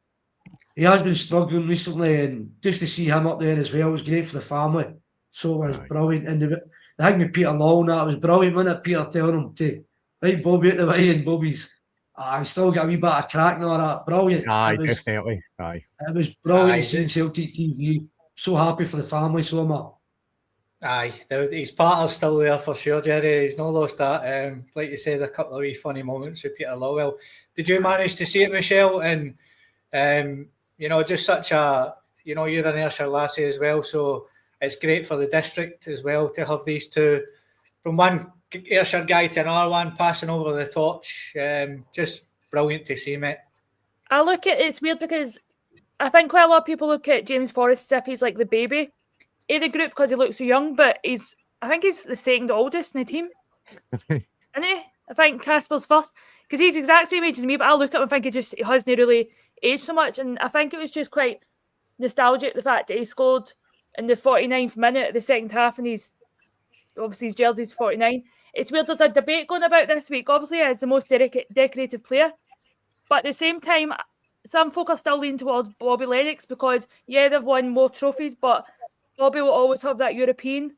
he has been struggling recently, and just to see him up there as well was great for the family. So it was brilliant. And the thing with Peter Long, that was brilliant, wasn't it? Peter telling him to right Bobby out the way, and Bobby's I've still got a wee bit of crack and all that. Brilliant. Definitely. It was brilliant to see Celtic TV. So happy for the family, so am I. Aye, his partner's still there for sure, Jerry. He's not lost that. Like you said, a couple of wee funny moments with Peter Lawwell. Did you manage to see it, Michelle? And just such a, you're an Ayrshire lassie as well, so it's great for the district as well to have these two, from one Ayrshire guy to another one, passing over the torch. Just brilliant to see, mate. I look at it's weird because I think quite a lot of people look at James Forrest as if he's like the baby in the group because he looks so young, but I think he's the second oldest in the team. Isn't he? I think Casper's first, because he's the exact same age as me, but I look at him and think he hasn't really aged so much. And I think it was just quite nostalgic, the fact that he scored in the 49th minute of the second half, and obviously his jersey's 49. It's weird, there's a debate going about this week. Obviously, as the most decorated player, but at the same time, some folk are still leaning towards Bobby Lennox because, they've won more trophies, but Bobby will always have that European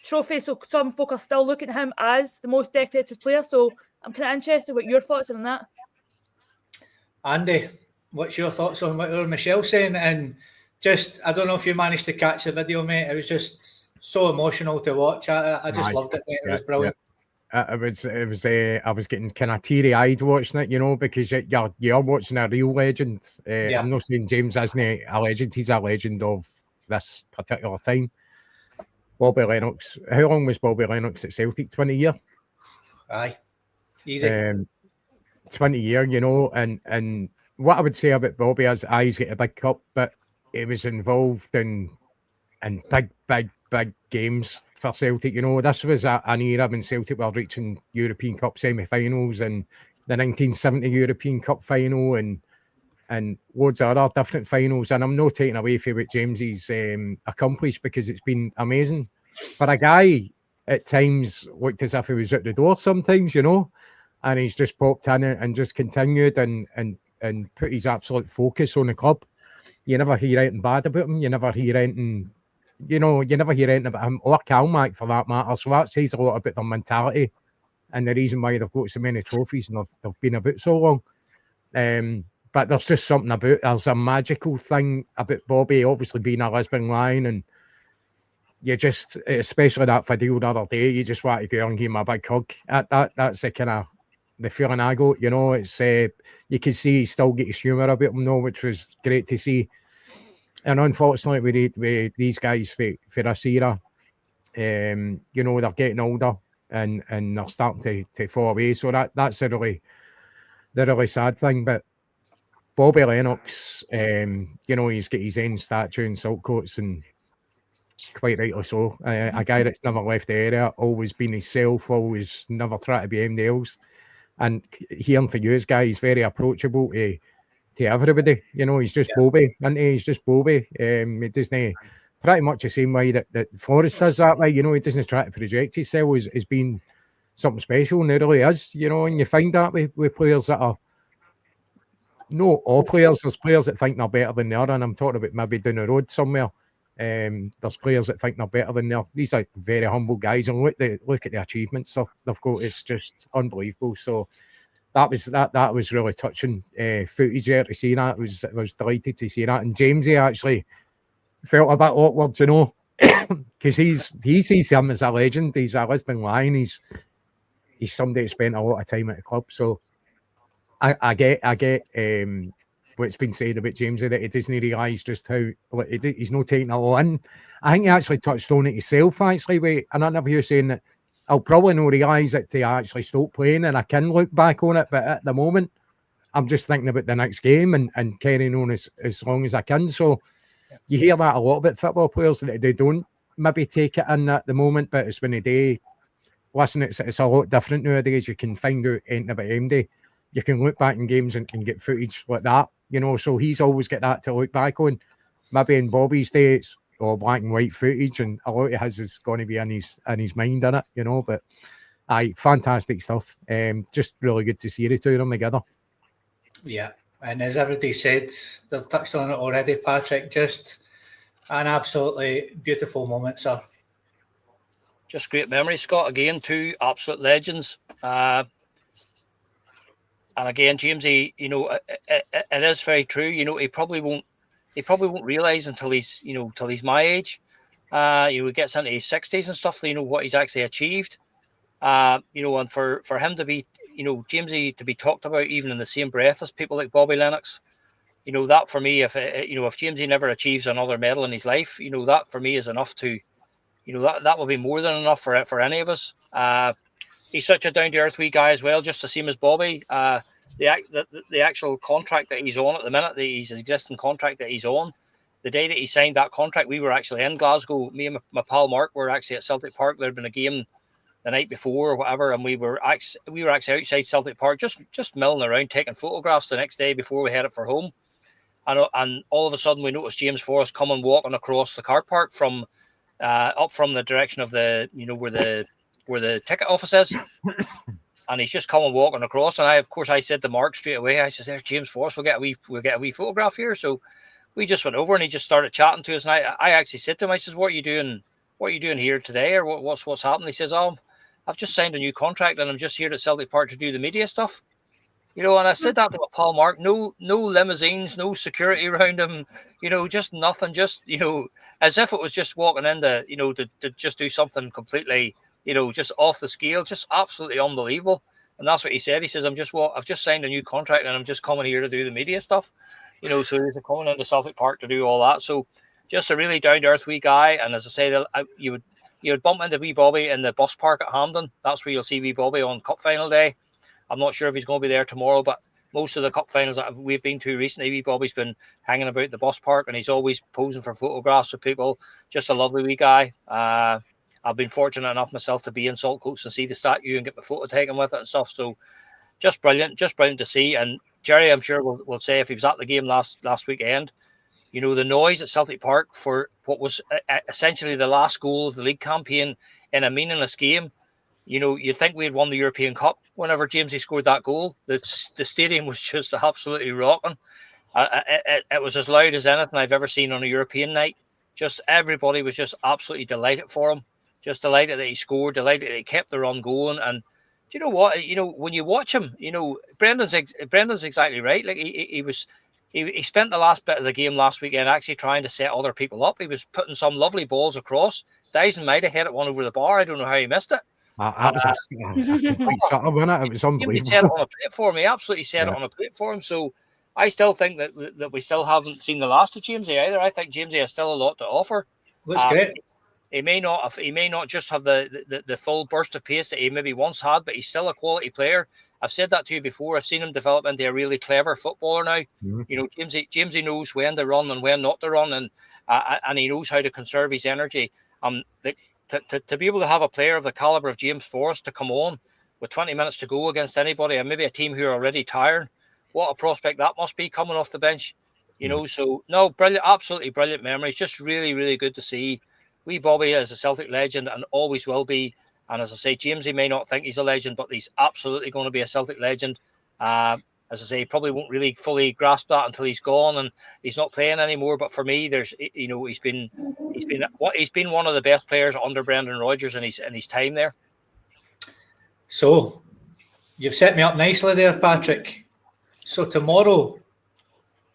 trophy, so some folk are still looking at him as the most decorated player. So I'm kind of interested what your thoughts are on that. Andy, what's your thoughts on what Michelle's saying? And just, I don't know if you managed to catch the video, mate. It was just so emotional to watch. I just loved it, mate. It was brilliant. I was getting kind of teary-eyed watching it, because you're watching a real legend. I'm not saying James isn't a legend. He's a legend of this particular time. Bobby Lennox. How long was Bobby Lennox at Celtic? 20 years? Aye. Easy. 20 years, and what I would say about Bobby is he's got a big cup, but he was involved in big games for Celtic. This was an era when Celtic were reaching European Cup semi-finals and the 1970 European Cup final and loads of other different finals. And I'm not taking away from what James's accomplished, because it's been amazing. For a guy at times looked as if he was at the door sometimes, and he's just popped in and just continued and put his absolute focus on the club. You never hear anything bad about him. You never hear anything, you never hear anything about him or Calmac for that matter. So that says a lot about their mentality and the reason why they've got so many trophies and they've been about so long. But there's just something about, there's a magical thing about Bobby obviously being a Lisbon Lion, and you just, especially that video the other day, you just want to go and give him a big hug. That's the kind of the feeling I got, it's you can see he still get his humour about him now, which was great to see. And unfortunately with these guys for this era, they're getting older and they're starting to fall away. So that's the really sad thing. But Bobby Lennox, he's got his own statue in Saltcoats, and quite rightly so. A guy that's never left the area, always been himself, always never tried to be anything else. And hearing for you guys, he's very approachable to everybody. He's just Bobby, isn't he? He's just Bobby. He doesn't, pretty much the same way that Forrest does that way. He doesn't try to project himself as being something special, and it really is. And you find that with players that are, no, all players. There's players that think they're better than they are, and I'm talking about maybe down the road somewhere. There's players that think they're better than they are. These are very humble guys, and look at the achievements they've got. It's just unbelievable. So that was really touching footage there to see that. I was delighted to see that. And Jamesy actually felt a bit awkward, because he sees him as a legend. He's a Lisbon Lion. He's somebody that spent a lot of time at the club. So I get what's been said about Jamesy, that he doesn't realise just how he's not taking it all in. I think he actually touched on it himself, actually, with an interview saying that I'll probably not realise it till I actually stop playing and I can look back on it, but at the moment I'm just thinking about the next game and carrying on as long as I can. So you hear that a lot about football players, that they don't maybe take it in at the moment, but it's when they do. Listen, it's a lot different nowadays. You can find out anything about MD. You can look back in games and get footage like that, you know, so he's always got that to look back on. Maybe in Bobby's day, it's all black and white footage, and a lot of his is going to be in his mind in it, you know. But fantastic stuff. Just really good to see the two of them together. Yeah, and as everybody said, they've touched on it already, Patrick. Just an absolutely beautiful moment, sir. Just great memory, Scott. Again, two absolute legends. And again, Jamesy, you know, it is very true. You know, he probably won't realise until he's my age. You know, he gets into his 60s and stuff, you know, what he's actually achieved. You know, and for him to be, you know, Jamesy to be talked about even in the same breath as people like Bobby Lennox, you know, that for me, if Jamesy never achieves another medal in his life, you know, that for me is enough to, you know, that will be more than enough for any of us. He's such a down-to-earth wee guy as well, just the same as Bobby. The actual contract that he's on at the minute, his existing contract that he's on, the day that he signed that contract, we were actually in Glasgow. Me and my pal Mark were actually at Celtic Park. There had been a game the night before or whatever, and we were actually outside Celtic Park, just milling around, taking photographs the next day before we headed for home. And all of a sudden we noticed James Forrest coming walking across the car park from up from the direction of the, you know, where the ticket office is. And he's just coming walking across, and I said to Mark straight away, I said, "There's James Forrest. We'll get a wee photograph here." So we just went over, and he just started chatting to us. And I actually said to him, I says, "What are you doing? What are you doing here today, or what's happening?" He says, "Oh, I've just signed a new contract, and I'm just here at Celtic Park to do the media stuff." You know, and I said that to Paul Mark. No limousines, no security around him. You know, just nothing. Just, you know, as if it was just walking in to, you know, to just do something completely, you know, just off the scale, just absolutely unbelievable. And that's what he said. He says, I've just signed a new contract, and I'm just coming here to do the media stuff. You know, so he's coming into Celtic Park to do all that. So just a really down-to-earth wee guy. And as I say, you would bump into wee Bobby in the bus park at Hampden. That's where you'll see wee Bobby on Cup final day. I'm not sure if he's going to be there tomorrow, but most of the Cup finals that we've been to recently, wee Bobby's been hanging about the bus park, and he's always posing for photographs with people. Just a lovely wee guy. I've been fortunate enough myself to be in Saltcoats and see the statue and get my photo taken with it and stuff. So just brilliant to see. And Jerry, I'm sure will say if he was at the game last weekend, you know, the noise at Celtic Park for what was essentially the last goal of the league campaign in a meaningless game. You know, you'd think we had won the European Cup whenever Jamesy scored that goal. The stadium was just absolutely rocking. It was as loud as anything I've ever seen on a European night. Just everybody was just absolutely delighted for him. Just delighted that he scored, delighted that he kept the run going. And do you know what? You know, when you watch him, you know, Brendan's exactly right. Like he spent the last bit of the game last weekend actually trying to set other people up. He was putting some lovely balls across. Dyson Maeda hit it one over the bar. I don't know how he missed it. That was a complete setup, wasn't it? It was unbelievable. He set it on a plate for him. He absolutely set it on a plate for him. So I still think that we still haven't seen the last of Jamesy either. I think Jamesy has still a lot to offer. Looks great. He may not just have the full burst of pace that he maybe once had, but he's still a quality player. I've said that to you before. I've seen him develop into a really clever footballer now. Mm-hmm. You know, Jamesy knows when to run and when not to run, and he knows how to conserve his energy. To be able to have a player of the caliber of James Forrest to come on with 20 minutes to go against anybody, and maybe a team who are already tired, what a prospect that must be coming off the bench. You know, so no, brilliant, absolutely brilliant memories. Just really, really good to see. Wee Bobby is a Celtic legend and always will be. And as I say, Jamesy may not think he's a legend, but he's absolutely going to be a Celtic legend. As I say, he probably won't really fully grasp that until he's gone and he's not playing anymore. But for me, he's been one of the best players under Brendan Rodgers in his time there. So you've set me up nicely there, Patrick. So tomorrow,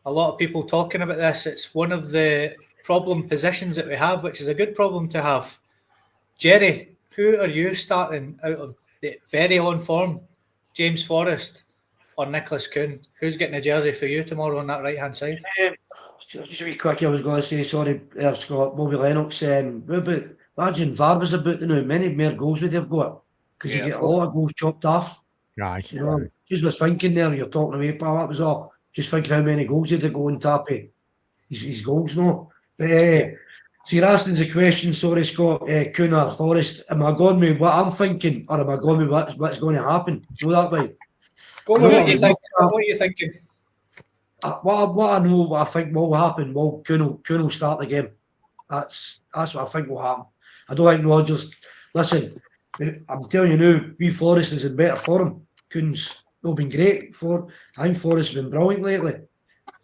a lot of people talking about this. It's one of the problem positions that we have, which is a good problem to have. Jerry, who are you starting out of the very on form? James Forrest or Nicholas Kuhn? Who's getting a jersey for you tomorrow on that right hand side? Just a wee quick, I was going to say, sorry, Scott, Bobby Lennox. Imagine VAR was about to know how many more goals would have got, because you get a lot of goals chopped off. Right. You know, just was thinking there, you're talking away, pal, that was all. Just thinking how many goals did they go on Tappy. His goals, no. So you're asking the question, sorry, Scott, Kuhn or Forrest, am I going with what I'm thinking, or am I going with what's going to happen? Know that, right? Go with what you think. What are you thinking? what I know, what I think will happen, Kuhn will start the game. That's what I think will happen. I don't think Rodgers. Listen, I'm telling you now, Forrest is in better form. Kuhn's not been great. I think Forrest has been brilliant lately.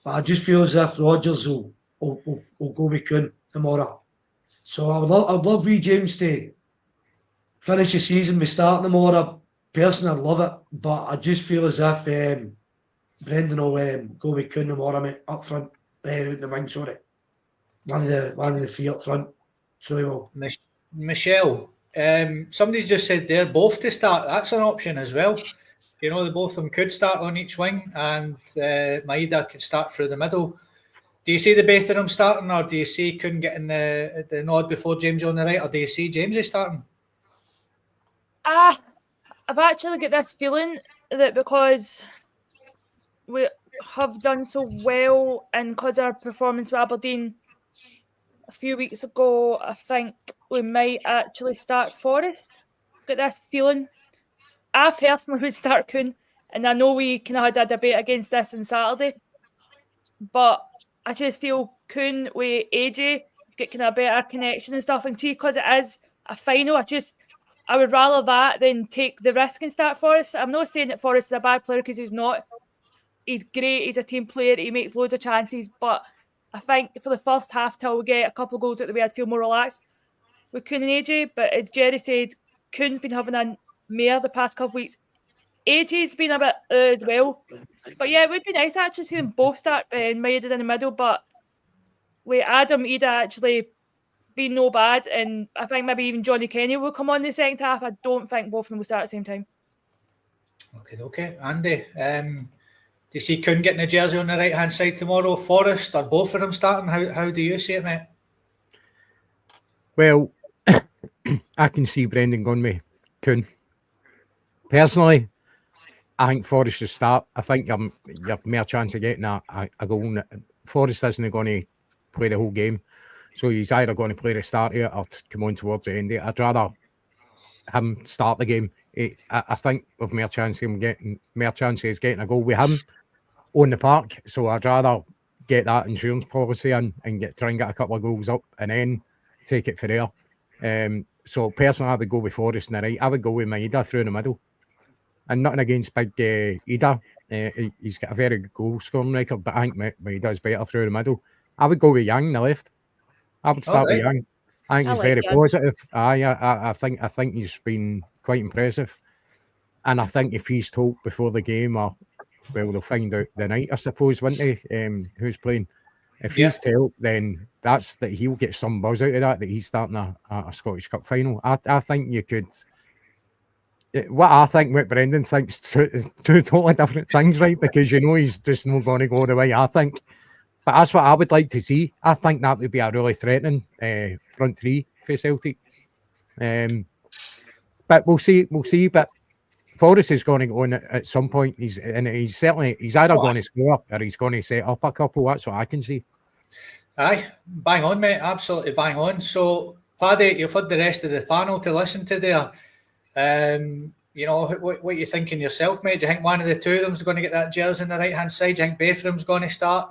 But I just feel as if Rodgers will go with Kuhn tomorrow. So I'd love Reece James to finish the season with starting tomorrow. Personally, I'd love it. But I just feel as if Brendan will go with Kuhn tomorrow, mate, up front. The wing, sorry. One of the three up front. So he will. Michelle, somebody's just said they're both to start. That's an option as well. You know, the both of them could start on each wing, and Maeda could start through the middle. Do you see the both of them starting, or do you see Kuhn getting the nod before James on the right, or do you see Jamesy starting? I've actually got this feeling that because we have done so well and because our performance with Aberdeen a few weeks ago, I think we might actually start Forrest. Got this feeling. I personally would start Kuhn, and I know we kind of had a debate against this on Saturday, but I just feel Kuhn with AJ get kind of a better connection and stuff, and see, because it is a final, I would rather that than take the risk and start Forrest. I'm not saying that Forrest is a bad player, because he's not. He's great, he's a team player, he makes loads of chances, but I think for the first half till we get a couple of goals out of the way, I'd feel more relaxed with Kuhn and AJ. But as Jerry said, Kuhn's been having a mare the past couple of weeks. AJ's been a bit as well. But yeah, it would be nice to actually see them both start and Maeda in the middle. But with Adam, Ida actually been no bad, and I think maybe even Johnny Kenny will come on in the second half. I don't think both of them will start at the same time. Okay. Andy, do you see Kuhn getting a jersey on the right-hand side tomorrow? Forrest, or both of them starting? How do you see it, mate? Well, I can see Brendan going with Kuhn. Personally, I think Forrest should start. I think you've more chance of getting a goal. Forrest isn't going to play the whole game, so he's either going to play the start here or come on towards the end. I'd rather him start the game. I think we've more chance of getting a goal with him on the park. So I'd rather get that insurance policy in and try and get a couple of goals up and then take it for there. So personally, I would go with Forrest on the right. I would go with Maeda through the middle. And nothing against big Ida. He's got a very good goal scoring record, but I think Maeda's better through the middle. I would go with Young on the left. I would start with Young. I think he's very positive. I think he's been quite impressive. And I think if he's told before the game, or well, they'll find out the night, I suppose, won't they? Who's playing? If he's told, then that's that he'll get some buzz out of that he's starting a Scottish Cup final. I think you could. What I think, what Brendan thinks, two totally different things, right? Because he's just not going to go the way I think. But that's what I would like to see. I think that would be a really threatening front three for Celtic. But we'll see. But Forrest is going to go in at some point. He's either going to score or he's going to set up a couple. That's what I can see. Aye, bang on, mate. Absolutely bang on. So, Paddy, you've had the rest of the panel to listen to there. What you thinking yourself, mate? Do you think one of the two of them is going to get that jersey on the right hand side? Do you think both of them's going to start?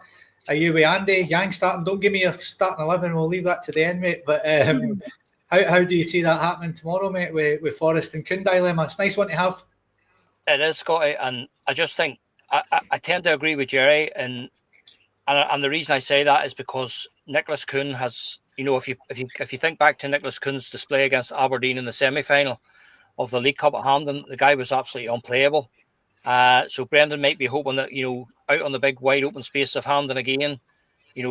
Are you with Andy? Yang starting? Don't give me your starting 11. We'll leave that to the end, mate. But how do you see that happening tomorrow, mate? With Forrest and Kuhn dilemma. It's a nice one to have. It is, Scotty, and I just think I tend to agree with Jerry, and the reason I say that is because Nicholas Kuhn has, if you think back to Nicholas Kuhn's display against Aberdeen in the semi-final of the League Cup at Hampden, the guy was absolutely unplayable. So Brendan might be hoping that, out on the big wide open space of Hampden again,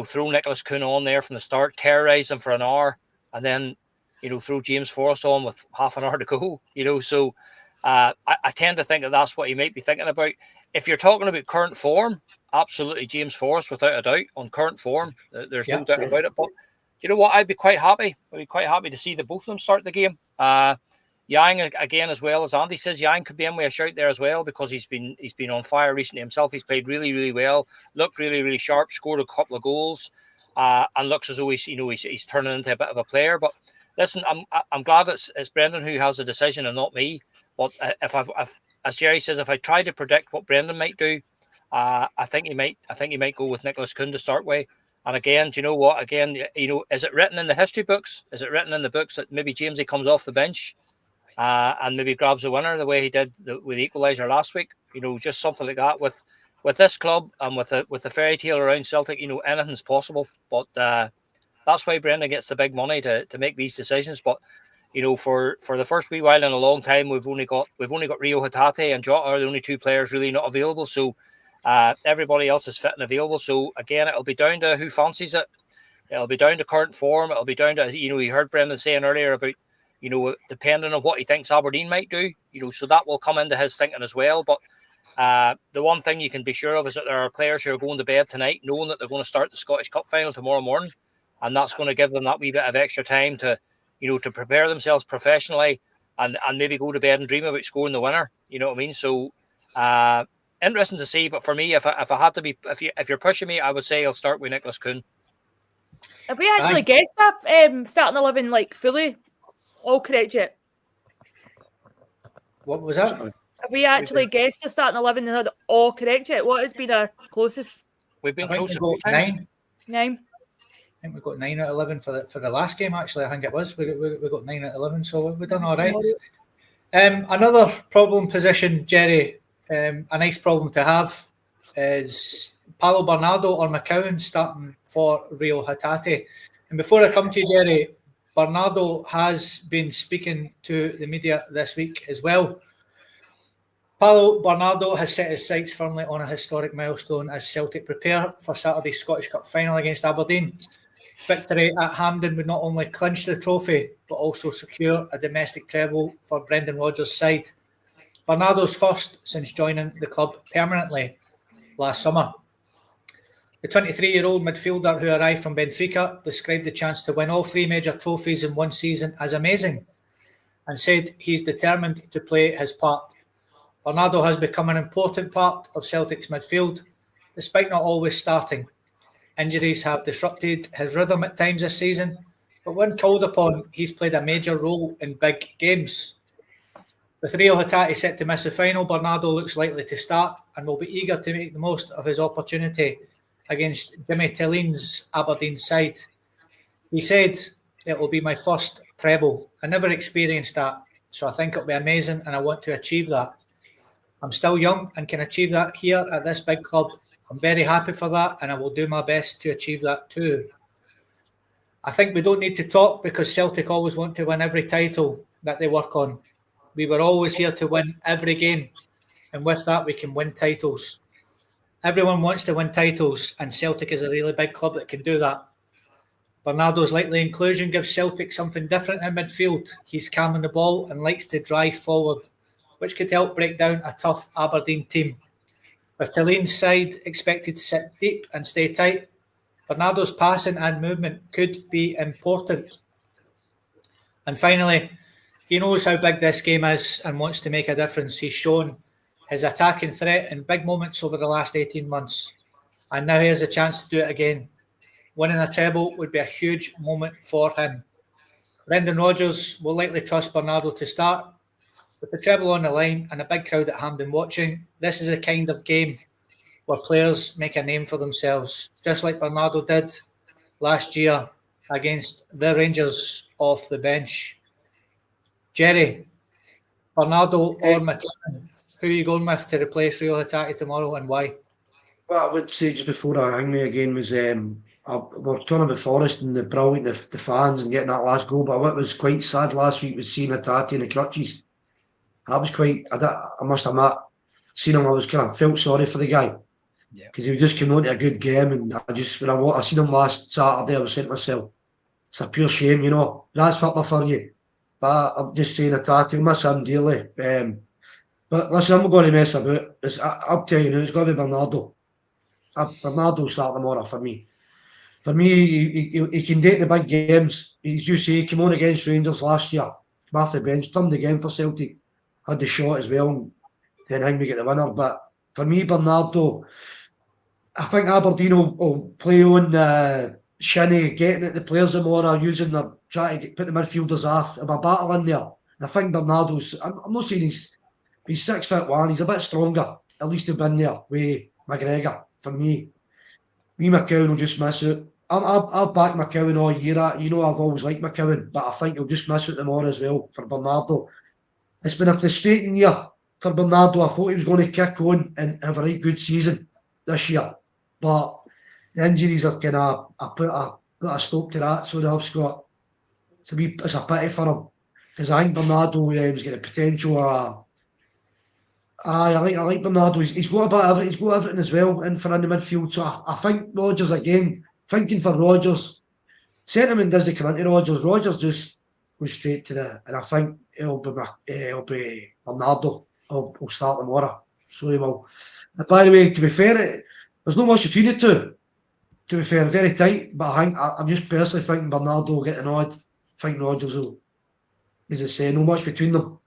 throw Nicholas Kuhn on there from the start, terrorise him for an hour, and then, throw James Forrest on with half an hour to go, So I tend to think that that's what he might be thinking about. If you're talking about current form, absolutely James Forrest, without a doubt, on current form. There's no doubt about it. But you know what? I'd be quite happy. I'd be quite happy to see the both of them start the game. Yang, again, as well, as Andy says, Yang could be in with a shout there as well, because he's been on fire recently himself. He's played really, really well, looked really, really sharp, scored a couple of goals, and looks as though he's turning into a bit of a player. But listen, I'm glad it's Brendan who has the decision and not me. But if as Jerry says, if I try to predict what Brendan might do, I think he might go with Nicholas Kuhn to start with. And again, do you know what? Again, is it written in the history books? Is it written in the books that maybe Jamesy comes off the bench and maybe grabs the winner the way he did with the equaliser last week? Just something like that with this club and with the fairy tale around Celtic. Anything's possible. But that's why Brendan gets the big money to make these decisions. But for the first wee while in a long time, we've only got Rio Hatate and Jota are the only two players really not available. So everybody else is fit and available. So again, it'll be down to who fancies it. It'll be down to current form. It'll be down to you heard Brendan saying earlier about depending on what he thinks Aberdeen might do. So that will come into his thinking as well. But the one thing you can be sure of is that there are players who are going to bed tonight knowing that they're going to start the Scottish Cup final tomorrow morning, and that's going to give them that wee bit of extra time to to prepare themselves professionally and maybe go to bed and dream about scoring the winner. You know what I mean? So interesting to see. But for me, if I had to be, if you're pushing me, I would say I'll start with Nicholas Kuhn. Have we actually guessed that starting 11 like fully all correct yet? What was that? Have we actually guessed the starting 11 and had all correct yet? What has been our closest? We've been close to 9. 9. I think we got 9 out of 11 for the last game. Actually, I think it was. We got 9 out of 11, so we've done all right. Another problem position, Jerry. A nice problem to have is Paulo Bernardo or McCowan starting for Rio Hatate. And before I come to you, Jerry, Bernardo has been speaking to the media this week as well. Paulo Bernardo has set his sights firmly on a historic milestone as Celtic prepare for Saturday's Scottish Cup final against Aberdeen. Victory at Hampden would not only clinch the trophy, but also secure a domestic treble for Brendan Rodgers' side. Bernardo's first since joining the club permanently last summer. The 23-year-old midfielder who arrived from Benfica described the chance to win all 3 major trophies in one season as amazing and said he's determined to play his part. Bernardo has become an important part of Celtic's midfield, despite not always starting. Injuries have disrupted his rhythm at times this season, but when called upon, he's played a major role in big games. With Rio Hatate set to miss the final, Bernardo looks likely to start and will be eager to make the most of his opportunity against Jimmy Tilline's Aberdeen side. He said, "It will be my first treble. I never experienced that, so I think it'll be amazing and I want to achieve that. I'm still young and can achieve that here at this big club. I'm very happy for that and I will do my best to achieve that too." I think we don't need to talk because Celtic always want to win every title that they work on. We were always here to win every game, and with that we can win titles. Everyone wants to win titles and Celtic is a really big club that can do that. Bernardo's likely inclusion gives Celtic something different in midfield. He's calm on the ball and likes to drive forward, which could help break down a tough Aberdeen team. With Tilline's side expected to sit deep and stay tight, Bernardo's passing and movement could be important. And finally, he knows how big this game is and wants to make a difference. He's shown his attacking threat in big moments over the last 18 months, and now he has a chance to do it again. Winning a treble would be a huge moment for him. Brendan Rodgers will likely trust Bernardo to start. With the treble on the line and a big crowd at Hampden watching, this is a kind of game where players make a name for themselves, just like Bernardo did last year against the Rangers off the bench. Jerry, Bernardo or McCann, who are you going with to replace Rio Hatate tomorrow and why? What I would say just before I hang me again was we're talking about Forrest and the brilliant the fans and getting that last goal, but what was quite sad last week was seeing Hatate in the crutches. I was quite, I must admit, seeing him, I was kind of felt sorry for the guy because he was just coming on to a good game, and when I seen him last Saturday, I was saying to myself, it's a pure shame, that's football for you. But I'm just saying Hatate, we'll miss him dearly. But listen, I'm not going to mess about. I'll tell you now, it's got to be Bernardo. Bernardo will start tomorrow for me. For me, he can date the big games. As you say, he came on against Rangers last year, came off the bench, turned again for Celtic, had the shot as well, and then Hingme get the winner. But for me, Bernardo, I think Aberdeen will play on shinny, getting at the players tomorrow, trying to put the midfielders off. If a battle in there, and I think Bernardo's, I'm not saying he's 6'1", he's a bit stronger. At least he's been there with McGregor, for me. McCowan will just miss it. I've backed McCowan all year. You know, I've always liked McCowan, but I think he'll just miss it tomorrow as well for Bernardo. It's been a frustrating year for Bernardo. I thought he was going to kick on and have a right good season this year, but the injuries have kind of put a stop to that. So they've Scott. It's a pity for him because I think Bernardo has got the potential. I like Bernardo. He's got a bit of everything. He's got everything as well in the midfield. So I think Rodgers again. Thinking for Rodgers, sentiment doesn't come into Rodgers. Rodgers just goes straight to and I think it'll be Bernardo. He'll start tomorrow. So he will. By the way, to be fair, there's not much between the two. To be fair, very tight. But I'm just personally thinking Bernardo will get an odd. I think Rodgers will. As I say, no much between them.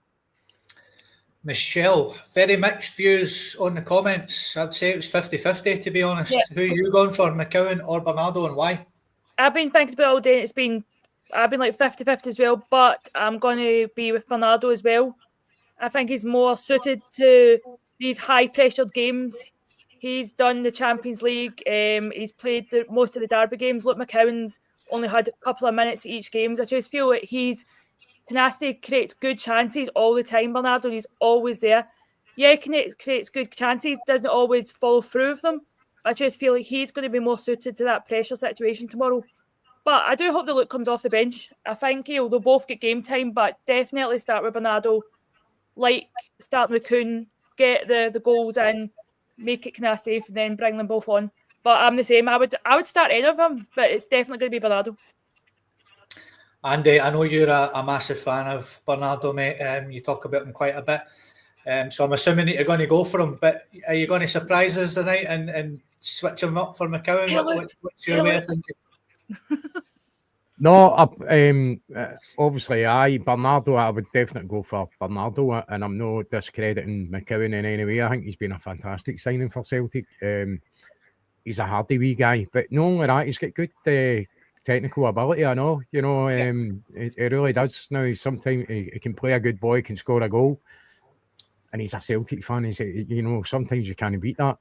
Michelle, very mixed views on the comments. I'd say it was 50-50 to be honest. Yeah. Who are you going for, McCowan or Bernardo, and why? I've been thinking about it all day. I've been like 50-50 as well, but I'm going to be with Bernardo as well. I think he's more suited to these high-pressured games. He's done the Champions League. He's played most of the derby games. Look, McCowan's only had a couple of minutes at each game. I just feel like his tenacity creates good chances all the time, Bernardo. He's always there. Yeah, he creates good chances, doesn't always follow through with them. But I just feel like he's going to be more suited to that pressure situation tomorrow. But I do hope the Luke comes off the bench. I think they'll both get game time, but definitely start with Bernardo. Like starting with Kuhn, get the goals in, make it kind of safe, and then bring them both on. But I'm the same. I would start any of them, but it's definitely going to be Bernardo. Andy, I know you're a massive fan of Bernardo, mate. You talk about him quite a bit. So I'm assuming that you're going to go for him. But are you going to surprise us tonight and switch him up for McCowan? What's your way of thinking? No, obviously, Bernardo, I would definitely go for Bernardo, and I'm not discrediting McCowan in any way. I think he's been a fantastic signing for Celtic. He's a hardy wee guy, but not only that, he's got good technical ability. I know, he really does. Now, sometimes he can play a good ball, he can score a goal, and he's a Celtic fan. Sometimes you can't beat that.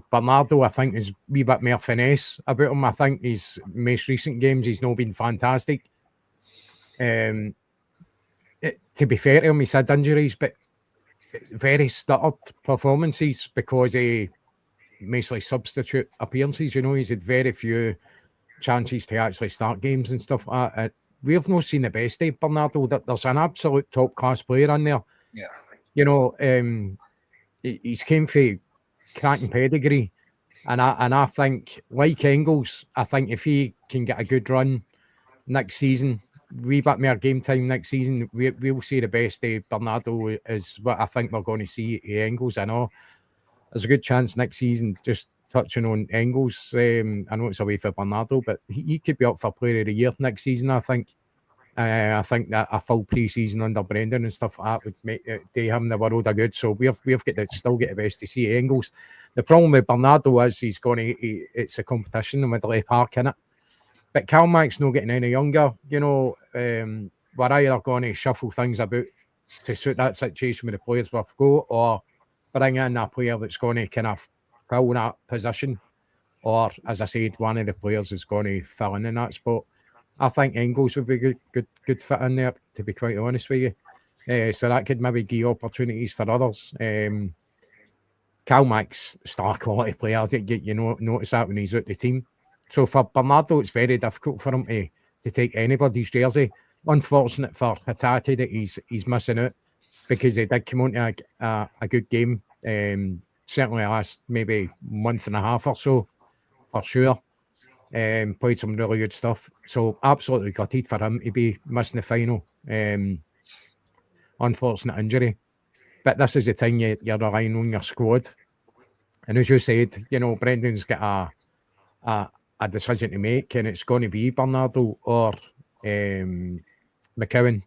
Bernardo, I think, is a wee bit more finesse about him. I think his most recent games, he's not been fantastic. To be fair to him, he's had injuries, but very stuttered performances because he mostly substitute appearances. He's had very few chances to actually start games and stuff like that. We've not seen the best of Bernardo. There's an absolute top class player in there. Yeah. He's came for cracking pedigree, and I think, like Engels, I think if he can get a good run next season, wee bit more game time next season, we'll see the best of Bernardo is what I think we're going to see at Engels. I know there's a good chance next season, just touching on Engels, I know it's away for Bernardo, but he could be up for Player of the Year next season, I think. I think that a full pre-season under Brendan and stuff like that would make do him the world of good. So we've got to still get the best to see Engels. The problem with Bernardo is it's a competition in Midley Park, innit? But Calmack's not getting any younger. We're either going to shuffle things about to suit that situation with the players we've got, or bring in a player that's going to kind of fill that position, or, as I said, one of the players is going to fill in that spot. I think Engels would be good fit in there, to be quite honest with you. So that could maybe give opportunities for others. Calmack's star quality player. You notice that when he's out the team. So for Bernardo, it's very difficult for him to take anybody's jersey. Unfortunate for Hatate that he's missing out, because he did come on to a good game. Certainly last maybe month and a half or so, for sure. Played some really good stuff. So absolutely gutted for him to be missing the final. Unfortunate injury. But this is the thing, you're relying on your squad. And as you said, Brendan's got a decision to make, and it's going to be Bernardo or McCowan.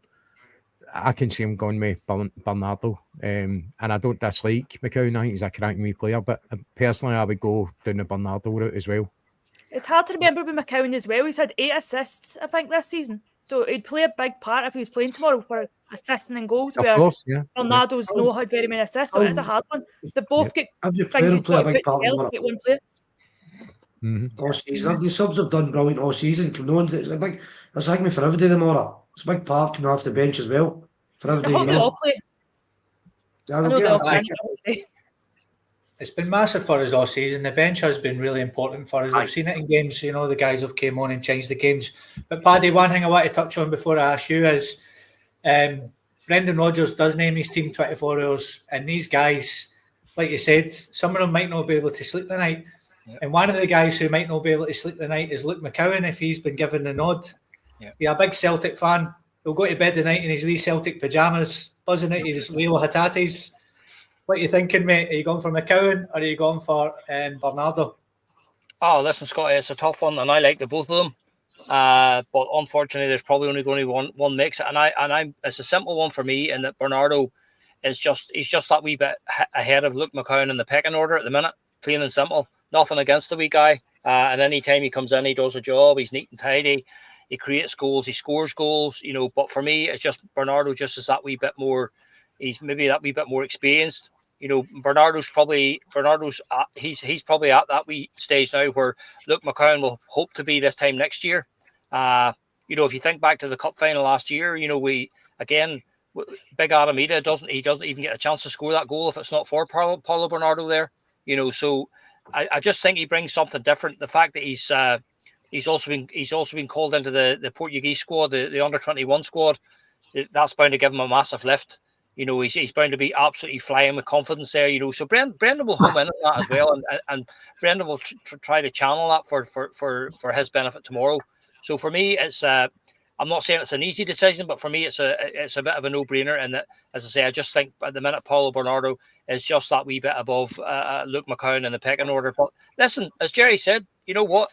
I can see him going with Bernardo. And I don't dislike McCowan. I think he's a cracking wee player. But personally, I would go down the Bernardo route as well. It's hard to remember with McCowan as well. He's had 8 assists, I think, this season. So he'd play a big part if he was playing tomorrow for assisting and goals. Of Where course, yeah. Ronaldo's not had very many assists, so it's a hard one. They both get Every things player you play a don't big put part in together the to get one player. all season. The subs have done brilliant all season. It's like me for everybody tomorrow. It's a big part coming off the bench as well. For I everybody, hope they all play. Yeah, I they'll know get they all a- can. It's been massive for us all season. The bench has been really important for us. We've seen it in games. You know, the guys have came on and changed the games. But Paddy, one thing I want to touch on before I ask you is Brendan Rodgers does name his team 24 hours, and these guys, like you said, some of them might not be able to sleep the night. Yep. And one of the guys who might not be able to sleep the night is Luke McCowan if he's been given the nod. Yep. He's a big Celtic fan. He'll go to bed the night in his wee Celtic pyjamas, buzzing at his Leo Hatates. What are you thinking, mate? Are you going for McCowan or are you going for Bernardo? Oh, listen, Scotty, it's a tough one, and I like the both of them. But unfortunately, there's probably only going to be one mix, and I'm it's a simple one for me, in that Bernardo he's just that wee bit ahead of Luke McCowan in the pecking order at the minute. Plain and simple. Nothing against the wee guy. And any time he comes in, he does a job. He's neat and tidy. He creates goals. He scores goals. You know, but for me, it's just Bernardo just is that wee bit more. He's maybe that wee bit more experienced. You know, Bernardo's probably he's probably at that wee stage now where Luke McCowan will hope to be this time next year. You know, if you think back to the cup final last year, you know, big Adam Maeda doesn't even get a chance to score that goal if it's not for Paulo Bernardo there. You know, so I just think he brings something different. The fact that he's also been called into the Portuguese squad, the under-21 squad, that's bound to give him a massive lift. You know, he's bound to be absolutely flying with confidence there. You know, so Brendan will home in on that as well, and Brendan will try to channel that for his benefit tomorrow. So for me, it's I'm not saying it's an easy decision, but for me, it's a bit of a no-brainer. And that, as I say, I just think at the minute Paulo Bernardo is just that wee bit above Luke McCowan in the pecking order. But listen, as Jerry said, you know what?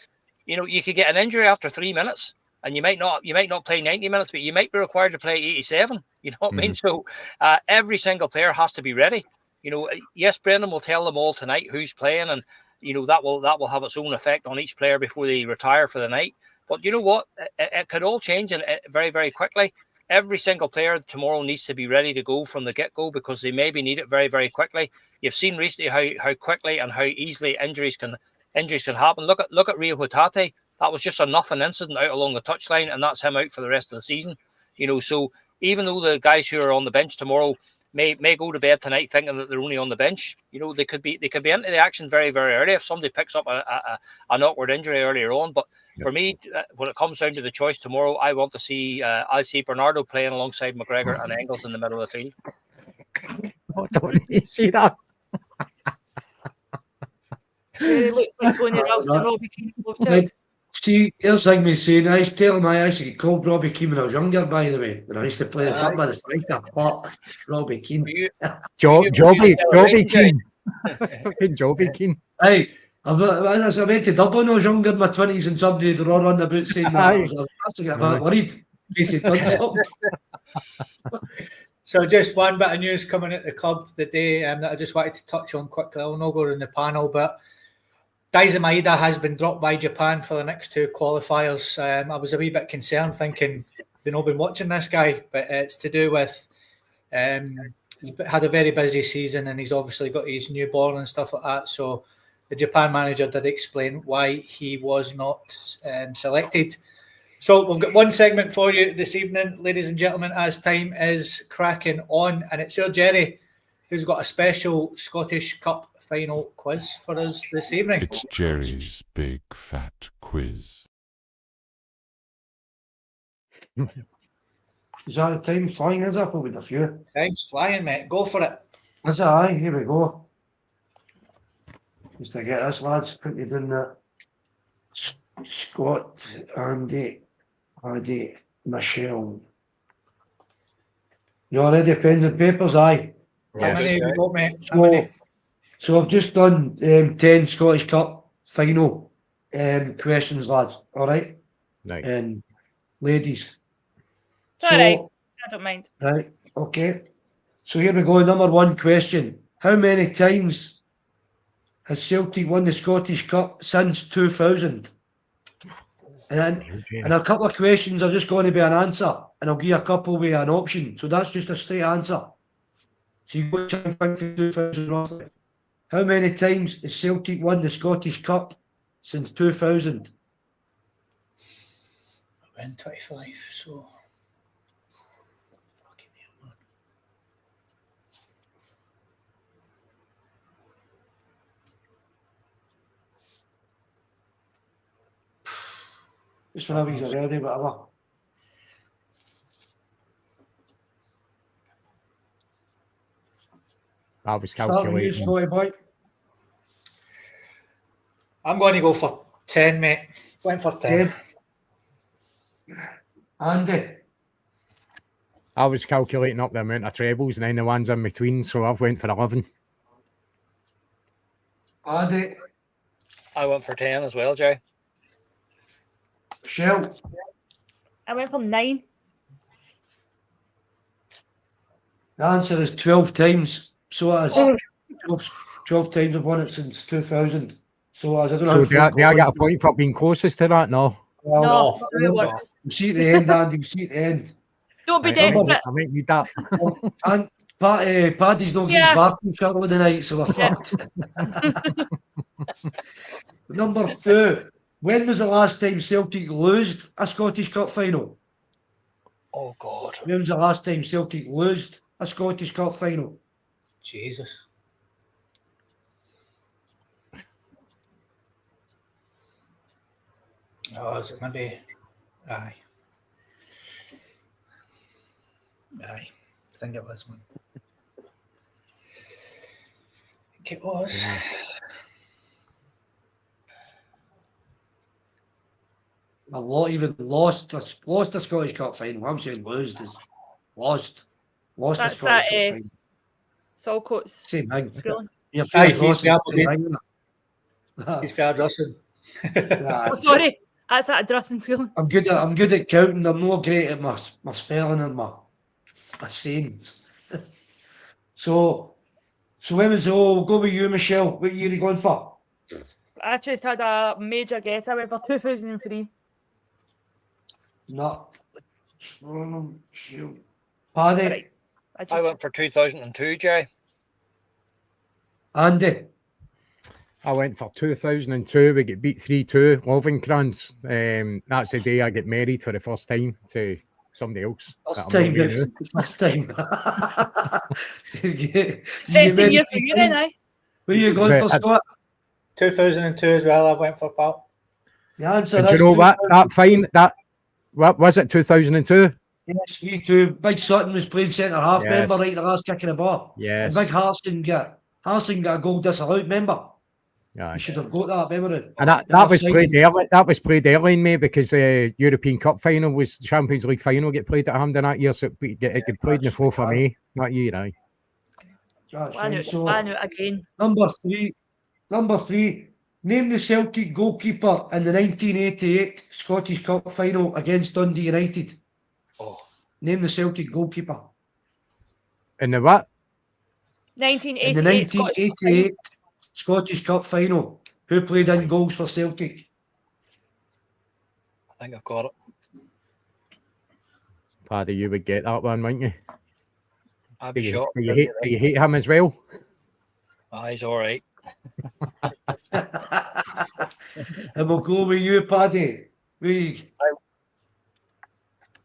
You know, you could get an injury after 3 minutes, and you might not play 90 minutes, but you might be required to play 87. You know what I mean? So every single player has to be ready. You know, yes, Brendan will tell them all tonight who's playing, and you know that will have its own effect on each player before they retire for the night. But you know what? It could all change very, very quickly. Every single player tomorrow needs to be ready to go from the get-go, because they maybe need it very, very quickly. You've seen recently how quickly and how easily injuries can happen. Look at Rio Hatate. That was just a nothing incident out along the touchline, and that's him out for the rest of the season. You know, so even though the guys who are on the bench tomorrow may go to bed tonight thinking that they're only on the bench, you know, they could be into the action very, very early if somebody picks up an awkward injury earlier on. But for me, when it comes down to the choice tomorrow, I see Bernardo playing alongside McGregor and Engels in the middle of the field. Oh, don't you see that? It looks like Tony Ralston and Robbie Keane both checked. See, there's like me saying, I used to tell him I used to get called Robbie Keane when I was younger, by the way. And I used to play the club by the striker. But Robbie Keane. Jobbie Keane. Fucking Jobbie Keane. Hey, I went to Dublin when I was younger in my 20s, and somebody were all running about saying that. I was actually a bit worried in case he'd done something. So just one bit of news coming at the club today that I just wanted to touch on quickly. I'll not go in the panel, but Maeda has been dropped by Japan for the next two qualifiers. I was a wee bit concerned, thinking they've not been watching this guy, but it's to do with he's had a very busy season, and he's obviously got his newborn and stuff like that. So the Japan manager did explain why he was not selected. So we've got one segment for you this evening, ladies and gentlemen, as time is cracking on, and it's your Jerry who's got a special Scottish Cup final quiz for us this evening. It's Jerry's big fat quiz. Is that the time flying? Is that with a few? Time's flying, mate. Go for it. Is it? Aye, here we go. Just to get this, lads, quickly doing that. Scott, Andy, Paddy, Michelle. You all ready? Pens and papers? Aye. How many have you got, mate? How many? So I've just done 10 Scottish Cup final questions, lads. All right? Right. Ladies. It's all right. I don't mind. Right, okay. So here we go. Number one question. How many times has Celtic won the Scottish Cup since 2000? And then, and a couple of questions are just going to be an answer, and I'll give you a couple with an option. So that's just a straight answer. So you go to think for 2000 roughly. How many times has Celtic won the Scottish Cup since 2000? I win 25, so. Fucking hell, man. Just whenever he's ready, whatever. I was Start with you, calculating. Scotty boy. I'm going to go for 10, mate. Going for 10. Andy. I was calculating up the amount of trebles and then the ones in between, so I've went for 11. Andy. I went for 10 as well, Jay. Michelle. I went for 9. The answer is 12 times. So as 12 times I've won it since 2000. So as I don't know So do I get a point for being closest to that? No. Well, No, that's the way it works. We'll see at the end, Andy. We'll see at the end. Don't be Right, desperate. I might need that. And Paddy's not getting his bathroom shuttle of the night, so we're fucked. Number 2. When was the last time Celtic lost a Scottish Cup final? Oh, God. When was the last time Celtic lost a Scottish Cup final? Jesus. Oh, is it maybe? Aye. I think it was, man. I think it was. A lot even lost a Scottish Cup final. I'm saying lose is lost. Lost a That's Scottish that, Cup final. Saltcoats. Same thing. Schooling. You're Aye, fair he's Russell, He's fair Russell. Oh, sorry. That's at Drussin Schooling. I'm good at counting. I'm not great at my spelling and my sayings. so when was we'll go with you, Michelle. What year are you going for? I just had a major guess. I went for 2003. No. Paddy. Right. I went for 2002, Jay. Andy. I went for 2002. We get beat 3-2. Lovencrans. That's the day I get married for the first time to somebody else. First time. Same year for you then, aye? Where are you going for, Scott? 2002 as well. I went for pal. The answer and is you know what? That fine. What was it? 2002. Yes, 3-2. Big Sutton was playing centre half. Yes. Remember, right, the last kick of the ball. Yes. And Big Harston got a goal disallowed. Remember. Yeah. You should have got that, remember it? And that was played early. That was played early in May because the European Cup final was Champions League final get played at Hampden that year, so it get played in the 4th of May that year. Aye. That's I knew right. it, So I knew it again. number three. Name the Celtic goalkeeper in the 1988 Scottish Cup final against Dundee United. Oh. Name the Celtic goalkeeper. In the what? 1988. In the 1988 Scottish Cup final. Who played in goals for Celtic? I think I've got it. Paddy, you would get that one, wouldn't you? I'd be shocked. Do you hate him as well? Oh, he's all right. And we'll go with you, Paddy.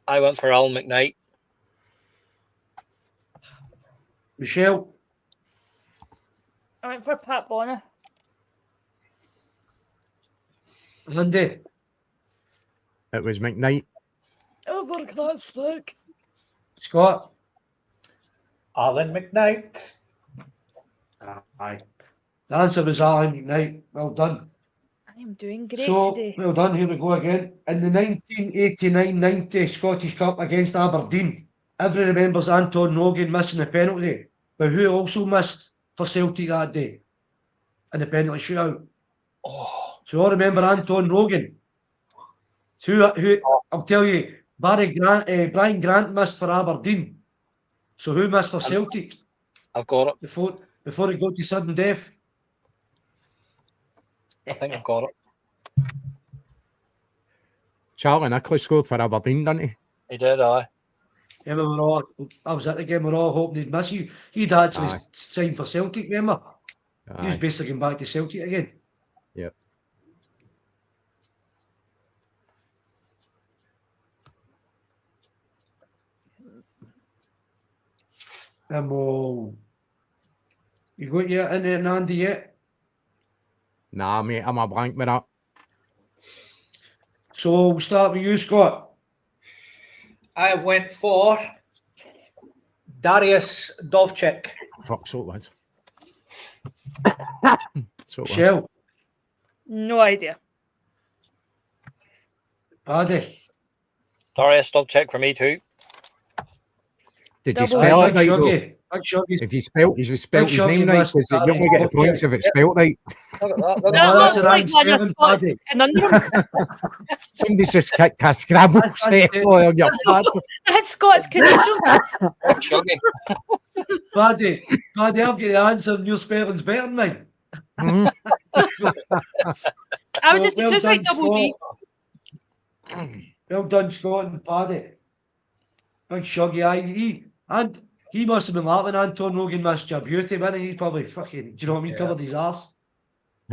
I went for Alan McKnight. Michelle. I went for Pat Bonner. Andy. It was McKnight. Oh, what can I speak? Scott. Alan McKnight. Aye. The answer was Alan McKnight. Well done. I am doing great So, today. well done. Here we go again. In the 1989-90 Scottish Cup against Aberdeen, everyone remembers Anton Nogan missing the penalty. But who also missed for Celtic that day in the penalty shootout? Oh. So all remember Anton Nogan. Who I'll tell you, Brian Grant missed for Aberdeen. So who missed for Celtic? I've got it. Before it got to sudden death. I think I've got it. Charlie Nicholas scored for Aberdeen, didn't he? He did, aye. Yeah, I was at the game, we were all hoping he'd miss you. He'd actually Aye. signed for Celtic, remember? He was Aye. basically going back to Celtic again. Yep. You got your in there, Andy, yet? Nah, mate, I'm a blank with that. So we'll start with you, Scott. I have went for Darius Dovchik. Fuck, so it was. So it was. Shell, No idea. Paddy. Darius, stop check for me too. Did you Double spell it Big right, though? Shuggy. Big Shuggy. If you spelled his Shuggy name right, missed because you only get the points if it's spelled right. Look at that. No, Look at That that. that's looks an like one of Ange Scott's Paddy. conundrums. Somebody's just kicked a Scrabble That's set it. on your pad. That's Scott's conundrum. Shuggy. Paddy, I've got the answer and your spelling's better than mine. Mhm. I would So, just write double D. Scott. Well done, Scott and Paddy. Big Shuggy, he must have been laughing when Anton Logan missed your beauty, man. He probably fucking, do you know what I mean, Yeah. covered his arse.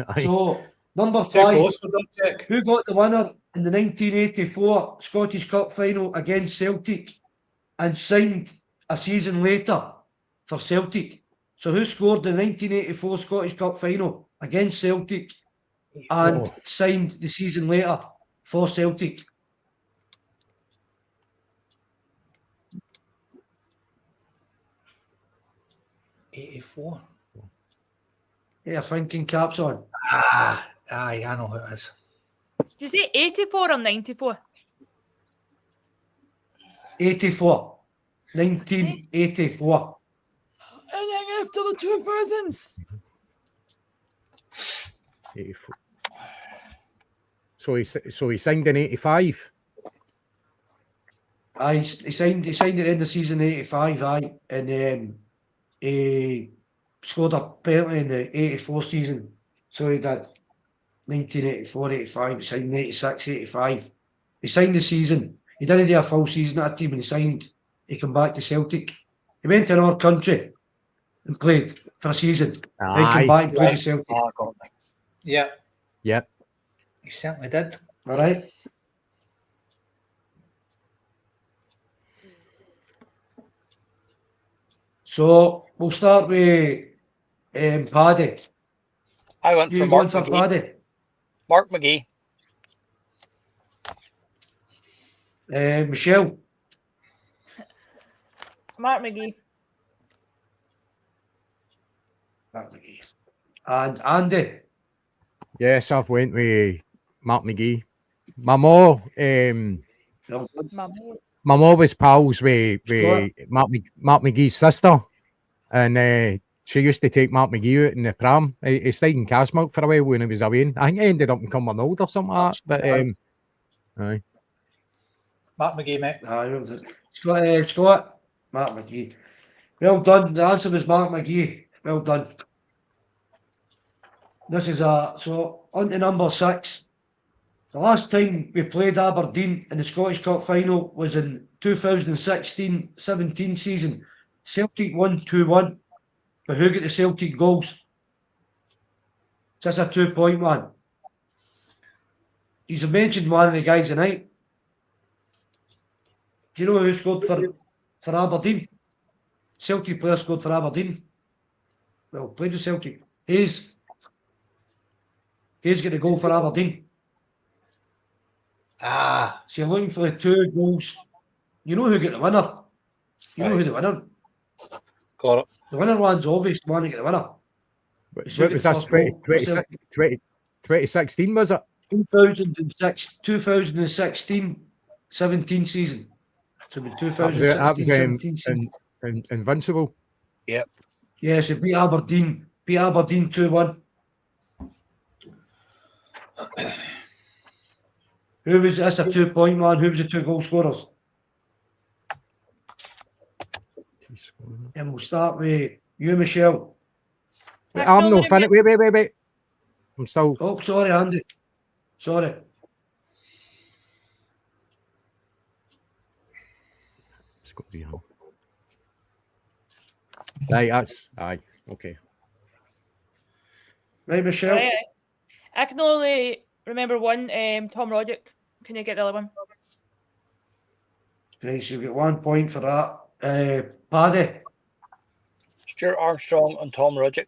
Aye. So, number Too 5, close for Dovchik. who got the winner in the 1984 Scottish Cup final against Celtic and signed a season later for Celtic? So who scored the 1984 Scottish Cup final against Celtic and signed the season later for Celtic? '84. Yeah, thinking caps on. Aye, I know who it is. Did you say 84 or 94? 84. 1984. And then after the 2000s. 84. So he signed in 85. Aye, he signed it in the season 85, aye. And he scored a penalty in the 84 season. So he did 1984, 85, he signed 86, 85. He signed the season. He didn't do a full season at a team and he signed, he came back to Celtic. He went to another country and played for a season. Then Aye. came back and played for Celtic. Oh, God. Yeah, Yep. he certainly did. All right. So we'll start with Paddy. I went You for going Mark for McGee. Paddy? Mark McGee. Michelle. Mark McGee. And Andy. Yes, I've went with Mark McGee. My mom, my mom was pals with Mark McGee's sister, and she used to take Mark McGee out in the pram. He stayed in Cashmilk for a while when he was away. I think he ended up in Cumbernauld or something like that. But aye. Mark McGee, mate. Scott. Mark McGee. Well done. The answer was Mark McGee. Well done. This is so on to number 6. The last time we played Aberdeen in the Scottish Cup final was in 2016-17 season. Celtic won 2-1. But who got the Celtic goals? So that's a 2-point one. He's mentioned one of the guys tonight. Do you know who scored for Aberdeen? Celtic player scored for Aberdeen. Well, played with Celtic. Hayes got the goal for Aberdeen. So you're looking for the 2 goals. You know who got the winner. You know who the winner. Got it. The winner one's obvious. The one to get the winner. What was that? 2016 was it? 2016-17 season. So the 2016-17 season. Invincible. Yep. Yes, it beat Aberdeen 2-1. That's a 2-point man. Who was the 2 goal scorers? And we'll start with you, Michelle. I'm no finished. Wait. I'm still. Oh, sorry, Andy. Sorry. Right, that's aye. Okay. Right, Michelle. Right. I can only remember one. Tom Roddick. Can you get the other one? Right, so you get 1 point for that. Paddy. Stuart Armstrong and Tom Roddick.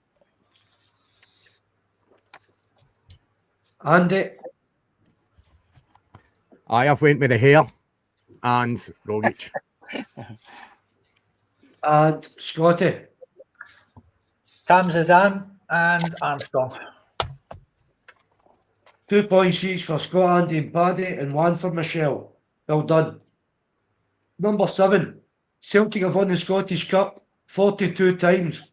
Andy. I have went with the hair and Rogic. And Scotty. Zidane and Armstrong. 2 points each for Scott, Andy and Paddy, and 1 for Michelle. Well done. Number 7. Celtic have won the Scottish Cup 42 times.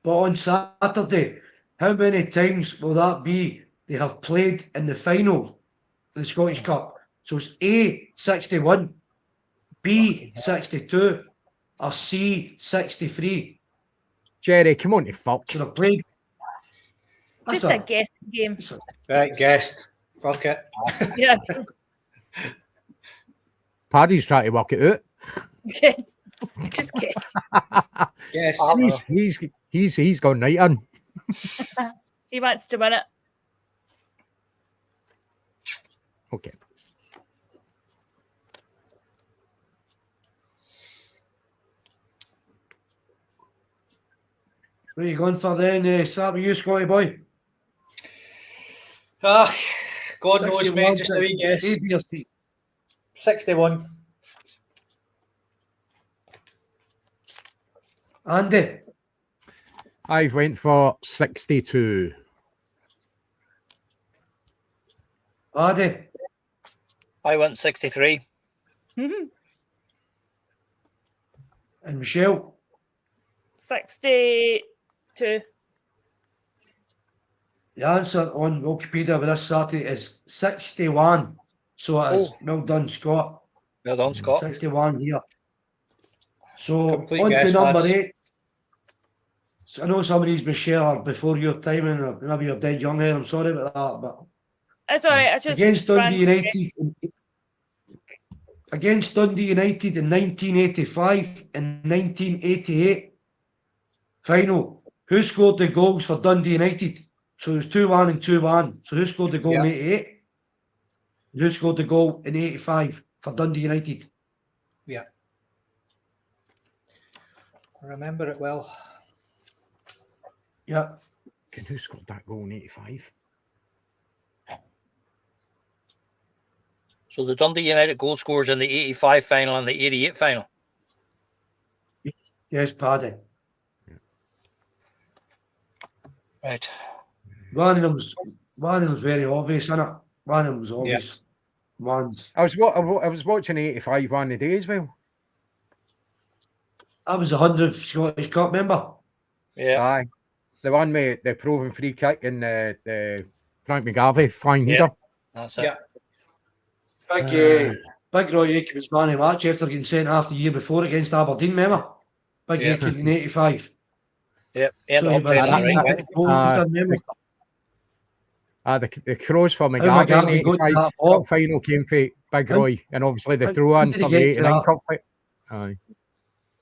But on Saturday, how many times will that be they have played in the final of the Scottish Cup? So it's A, 61, B, 62, or C, 63. Jerry, come on to fuck. So they've played. Just a guessing game. Right, guessed. Fuck it. Yeah. Paddy's trying to work it out. Okay. Just guess. Yes. He's gone right on. He wants to win it. Okay. Where are you going for then? Start with you, Scotty boy. God knows, mate. Just a wee guess. 61. Andy. I've went for 62. Paddy. I went 63. Mm-hmm. And Michelle. 62. The answer on Wikipedia with this Saturday is 61. So it is. Well done, Scott. Well done, Scott. 61 here. So Complete on to guess, number lads. 8. So I know some of these Michelle are before your time, and maybe you're dead young here. I'm sorry about that, but It's all right. I just against Dundee ran- United, against Dundee United in 1985 and 1988 final. Who scored the goals for Dundee United? So it was 2-1 and 2-1. So who scored the goal in 88? Who scored the goal in 85 for Dundee United? Yeah. I remember it well. Yeah. And who scored that goal in 85? So the Dundee United goal scores in the 85 final and the 88 final. Yes, Paddy. Right. One of them's very obvious, isn't it? One of them's obvious. One's I was watching 85 one a day as well. that was the 100th Scottish Cup member. Yeah. Aye. The one with the proven free kick and the Frank McGarvey flying header. That's it. Yeah. Big Roy Aitken was man of the match after getting sent half the year before against Aberdeen, remember? Big Aitken in 85. Yep. So he was the cross for McGarvey McGarvey in got to 85 that ball. cup final came for Big Roy, and obviously the How throw in did he for get the to 89 that? cup fight. Aye.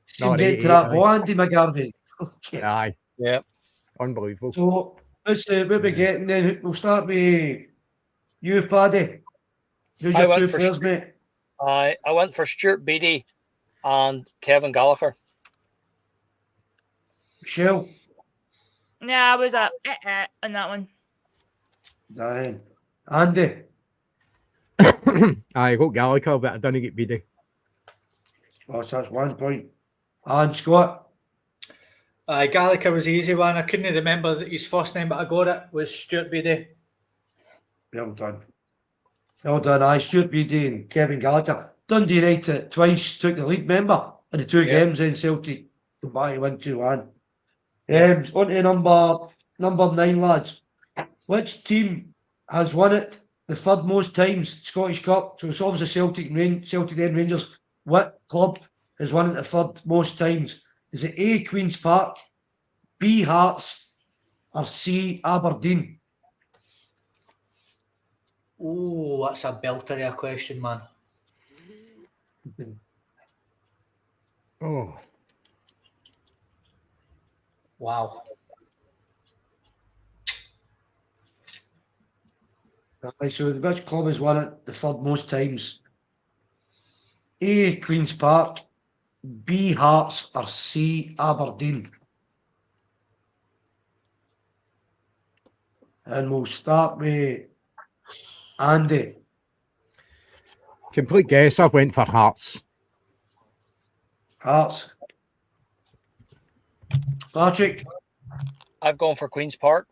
Seemed Not to get 88, to that aye. ball, Andy McGarvey. Okay. Aye. Yep. Unbelievable. So let's what we getting then. We'll start with you, Paddy. Who's I your went two for players, mate? I went for Stuart Beattie and Kevin Gallagher. Michelle. Yeah, I was up on that one. Diane. Andy. I got Gallagher, but I didn't get Beattie. Oh, so that's 1 point. And Scott. Gallagher was the easy one. I couldn't remember his first name, but I got it. Was Stuart Beattie. Well done. Well done. Aye, Stuart Beattie and Kevin Gallagher. Dundee United twice took the lead, member in the two games in Celtic. Combined to win 2-1. On to number 9, lads. Which team has won it the third most times, Scottish Cup? So it's obviously Celtic and Rangers. What club has won it the third most times? Is it A, Queen's Park, B, Hearts, or C, Aberdeen? Oh, that's a belter of a question, man. Oh, Wow. Right, so which club has won it the third most times? A, Queen's Park, B, Hearts, or C, Aberdeen? And we'll start with Andy. complete guess. I went for Hearts. Hearts. Patrick. I've gone for Queen's Park.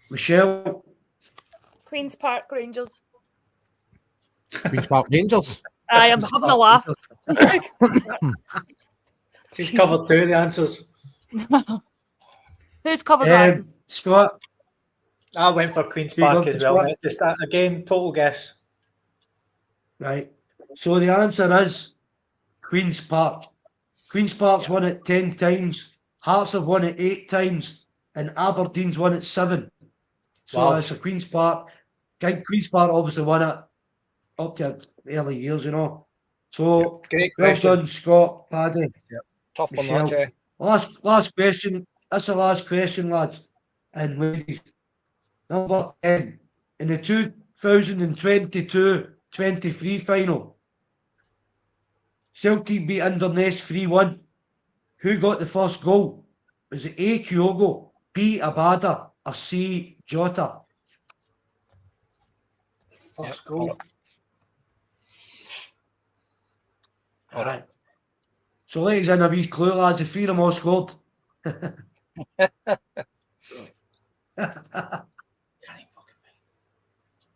Michelle. Queen's Park Rangers. Queen's Park Rangers. I am having a laugh. She's covered two of the answers. Who's covered the answers? Scott. I went for Queen's You Park got as the well, Scot? mate. Just that, again, total guess. Right. So the answer is Queen's Park. Queen's Park's won it 10 times. Hearts have won it 8 times. And Aberdeen's won it 7. So Wow. it's a Queen's Park. Queen's Park obviously won it up to early years, you know. So Great well question. done, Scott, Paddy, Tough one, Michelle. that, Jay. Last question. That's the last question, lads and ladies. Number 10. In the 2022-23 final, Celtic beat Inverness 3-1. Who got the first goal? Was it A, Kyogo, B, Abada, or C, Jota? First goal. All right. So ladies in a wee clue, lads. The three of them all scored.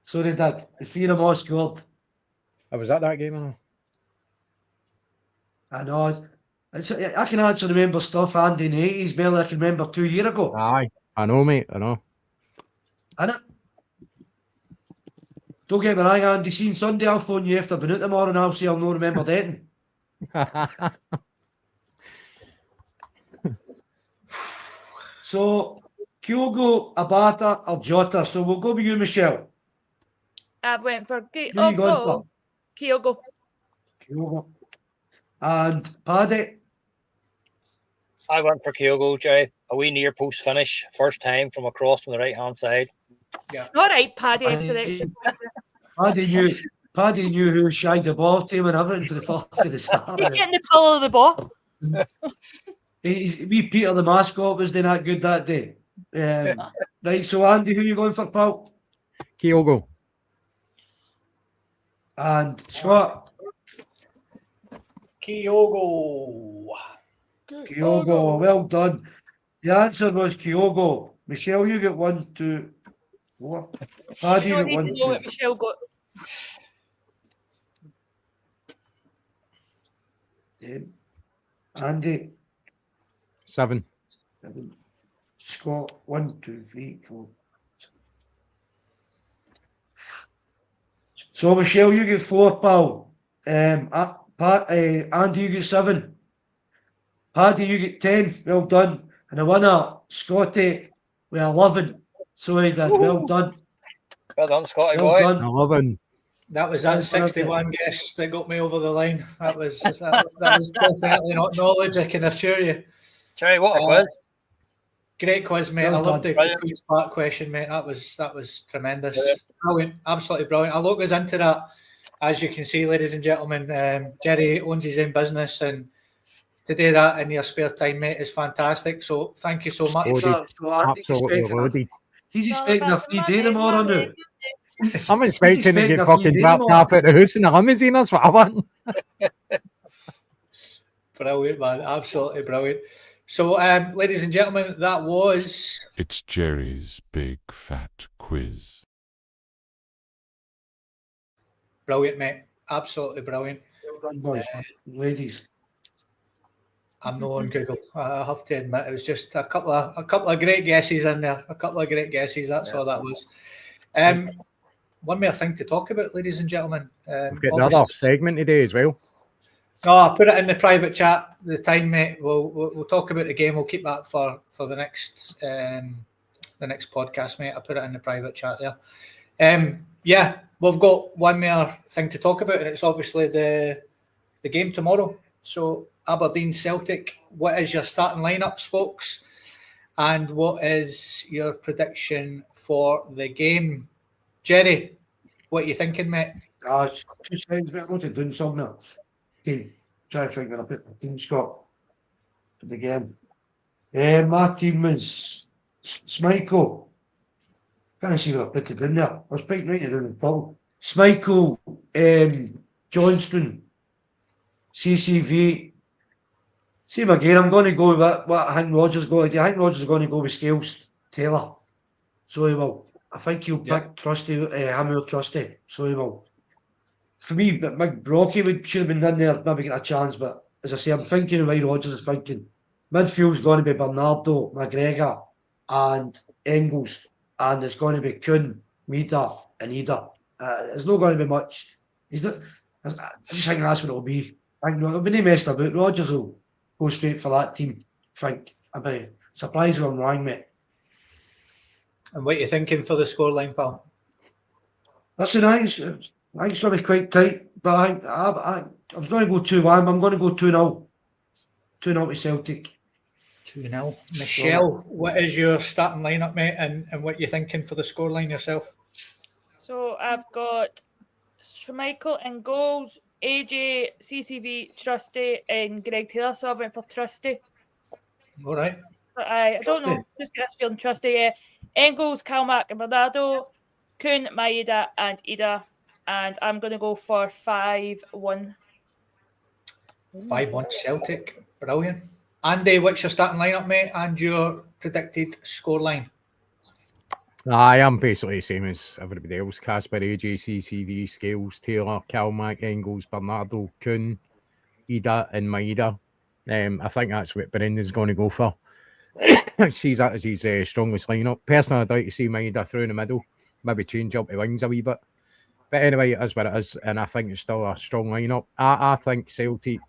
So they did. The three of them all scored. I was at that game. I know. I know. I can actually remember stuff, Andy, in the 80s, barely I can remember 2 years ago. Aye, I know, mate. I know. Innit? Don't get me wrong, Andy. Seen Sunday, I'll phone you after I've been out tomorrow and I'll say I'll not remember that. So, Kyogo, Abata, or Jota. So we'll go with you, Michelle. I went for Who you going for? Kyogo. Kyogo. And Paddy. I went for Kyogo, Jay. A wee near post finish, first time from across from the right hand side. All right, Paddy, after the extra points. Paddy knew who shied the ball to him and everything to the first to the start. He's getting the colour of the ball. We Peter the mascot was doing that good that day. Right, so Andy, who you going for, pal? Kyogo. And Scott. Kyogo. Kyogo, well done. The answer was Kyogo. Michelle, you get 1, 2, 4. Paddy, You you don't get need 1, to know what 2. Michelle got. Andy. 7. Scott, 1, 2, 3, 4. So Michelle, you get 4, pal. Andy, you get 7. Paddy, you get 10. Well done. And the winner, Scotty, with 11. So he did. Well done. Well done, Scotty Well boy. done. 11. That was that 61 guess that got me over the line. That was definitely not knowledge, I can assure you. Jay, what a quiz. Great quiz, mate. Well I love done. the Queen's Park question, mate. That was tremendous. Brilliant. Absolutely brilliant. A lot goes into that, as you can see, ladies and gentlemen. Jerry owns his own business, and to do that in your spare time, mate, is fantastic. So thank you so much. Absolutely loaded. He's expecting a free day tomorrow now. I'm expecting to expecting get a fucking free dropped day off at the house in a limousine. That's what I want. Brilliant, man. Absolutely brilliant. So, ladies and gentlemen, that was... It's Jerry's big fat quiz. Brilliant, mate. Absolutely brilliant. Well done, boys. Ladies. I'm not on Google. I have to admit, it was just a couple of great guesses in there. A couple of great guesses. That's all that was. One more thing to talk about, ladies and gentlemen. We've got another segment today as well. No, I'll put it in the private chat. The time, mate. We'll talk about the game. We'll keep that for the next podcast, mate. I'll put it in the private chat there. Yeah, we've got one more thing to talk about, and it's obviously the the game tomorrow. So Aberdeen Celtic, what is your starting lineups, folks? And what is your prediction for the game? Jerry, what are you thinking, mate? 2 seconds, mate. I'm going to do something now. Team. Try to think when I put the team, Scott, for the game. My team is Schmeichel. Can't see what I put it in there. I was picking right down the problem. Schmeichel, Johnston, CCV. Same again, I'm going to go with what I think Rodgers is going to do. I think Rodgers is going to go with Scales Taylor. So he will. I think he'll pick Trusty, Hammer Trusty. So he will. For me, McBrocky should have been in there, maybe get a chance. But as I say, I'm thinking the way Rodgers is thinking. Midfield's going to be Bernardo, McGregor, and Engels. And it's going to be Kuhn, Maeda, and Ida. There's not going to be much. He's not. I just think that's what it'll be. I think when he messed about, Rodgers will go straight for that team. Think. I'd be surprised if I'm wrong, mate. And what are you thinking for the scoreline, pal? Listen, I think it's going to be quite tight, but I was going to go 2-1. I'm going to go 2-0. 2-0 to Celtic. 2-0. Michelle, what is your starting lineup, mate, and what are you thinking for the scoreline yourself? So I've got Schmeichel in goals, AJ, CCV, Trusty, and Greg Taylor. So I went for Trusty. All right. I don't know. Just get this feeling Trusty. Yeah. Engels, Kalmak, and Bernardo, Kuhn, Maeda, and Ida. And I'm going to go for 5-1. 5-1 Celtic. Brilliant. Andy, what's your starting lineup, mate, and your predicted scoreline? I am basically the same as everybody else. Casper, AJ, CCV, Scales, Taylor, Kalmak, Engels, Bernardo, Kuhn, Ida, and Maeda. I think that's what Brendan's going to go for. Sees that as his strongest lineup. Personally, I'd like to see Maeda through in the middle, maybe change up the wings a wee bit. But anyway, it is what it is, and I think it's still a strong lineup. I think Celtic,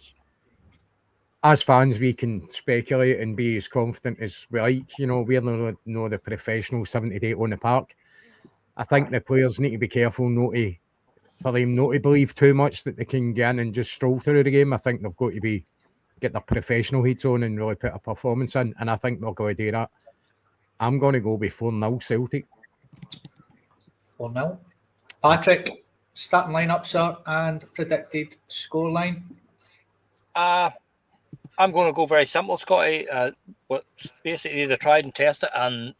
as fans, we can speculate and be as confident as we like. You know, we're not the professional 78 on the park. I think the players need to be careful for them not to believe too much that they can get in and just stroll through the game. I think they've got to get their professional heads on and really put a performance in, and I think they're going to do that. I'm going to go with 4-0 Celtic. 4-0. Patrick, starting lineup, sir, and predicted scoreline. I'm going to go very simple, Scotty. Basically, they tried and tested, and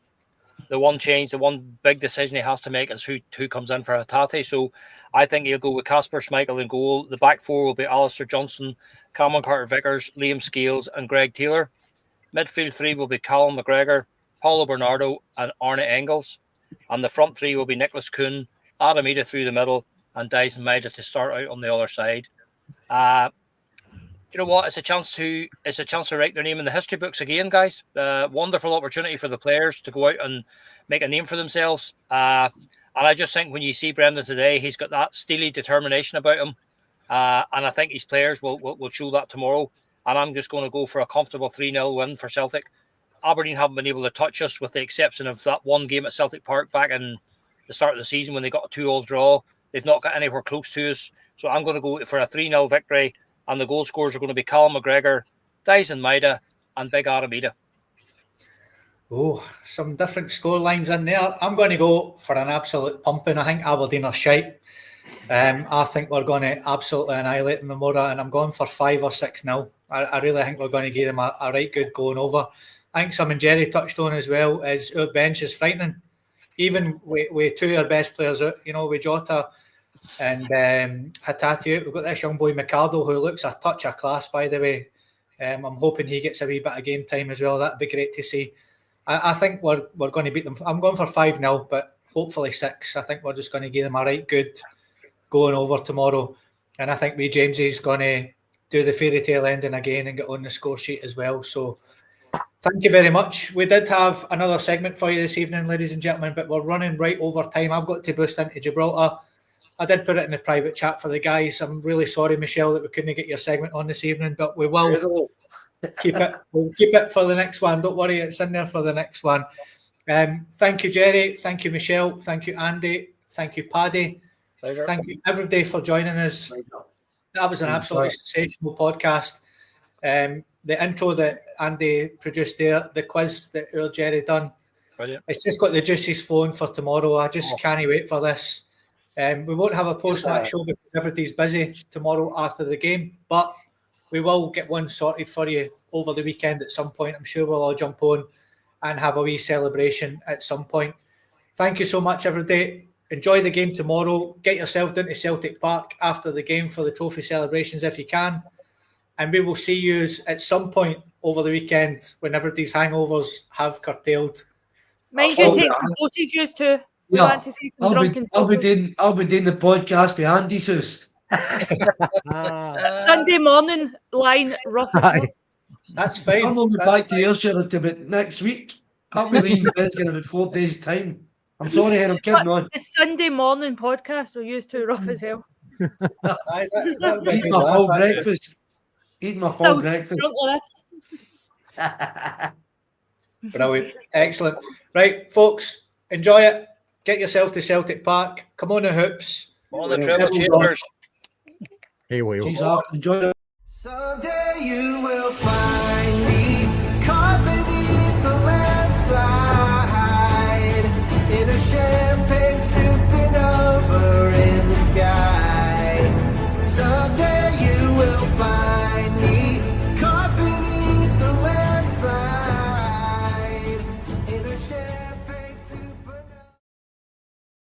the one big decision he has to make is who comes in for Hatate. So I think he'll go with Casper Schmeichel in goal. The back four will be Alistair Johnston, Cameron Carter-Vickers, Liam Scales, and Greg Taylor. Midfield three will be Callum McGregor, Paulo Bernardo, and Arne Engels. And the front three will be Nicholas Kuhn, Adam Maeda through the middle, and Dyson Maeda to start out on the other side. You know what? It's a chance to write their name in the history books again, guys. Wonderful opportunity for the players to go out and make a name for themselves. And I just think when you see Brendan today, he's got that steely determination about him. And I think his players will show that tomorrow. And I'm just going to go for a comfortable 3-0 win for Celtic. Aberdeen haven't been able to touch us with the exception of that one game at Celtic Park back in the start of the season when they got a 2-2 draw. They've not got anywhere close to us. So I'm going to go for a 3-0 victory. And the goal scorers are going to be Callum McGregor, Dyson Maeda, and Big Adam Maeda. Oh, some different score lines in there. I'm going to go for an absolute pumping. I think Aberdeen are shite. I think we're going to absolutely annihilate them tomorrow, and I'm going for 5 or 6-0. I really think we're going to give them a right good going over. I think something Jerry touched on as well is our bench is frightening. Even with two of our best players out, you know, with Jota and Hatate, we've got this young boy Mercado who looks a touch of class, by the way. I'm hoping he gets a wee bit of game time as well. That'd be great to see. I think we're going to beat them. I'm going for 5-0, but hopefully 6. I think we're just going to give them a right good going over tomorrow. And I think Jamesy is going to do the fairy tale ending again and get on the score sheet as well. So thank you very much. We did have another segment for you this evening, ladies and gentlemen, but we're running right over time. I've got to boost into Gibraltar. I did put it in the private chat for the guys. I'm really sorry, Michelle, that we couldn't get your segment on this evening, but we will keep it. We'll keep it for the next one. Don't worry, it's in there for the next one. Thank you, Jerry. Thank you, Michelle. Thank you, Andy. Thank you, Paddy. Pleasure. Thank you, everybody, for joining us. That was an absolutely sensational podcast. The intro that Andy produced there, the quiz that our Jerry done, Brilliant. it's just got the juices flowing for tomorrow. I just can't wait for this. We won't have a post-match show because everybody's busy tomorrow after the game, but we will get one sorted for you over the weekend at some point. I'm sure we'll all jump on and have a wee celebration at some point. Thank you so much, everybody. Enjoy the game tomorrow. Get yourself down to Celtic Park after the game for the trophy celebrations if you can. And we will see you at some point over the weekend when everybody's hangovers have curtailed. Mind you, take some photos, you too. We want to see some drunken photos. I'll be doing the podcast with Andy's house. Sunday morning line, rough. That's fine. I'm on the back to Ayrshire until about next week. I'll be leaving Glasgow in about 4 days' time. I'm sorry, I'm kidding on. The Sunday morning podcast will use too rough as hell. Eat my full breakfast. Eat my full breakfast. Brilliant. Excellent. Right, folks, enjoy it. Get yourself to Celtic Park. Come on the hoops. On the treble chambers. Hey, Will. Enjoy it. Someday you will find me caught beneath the landslide in a champagne supernova in the sky. Someday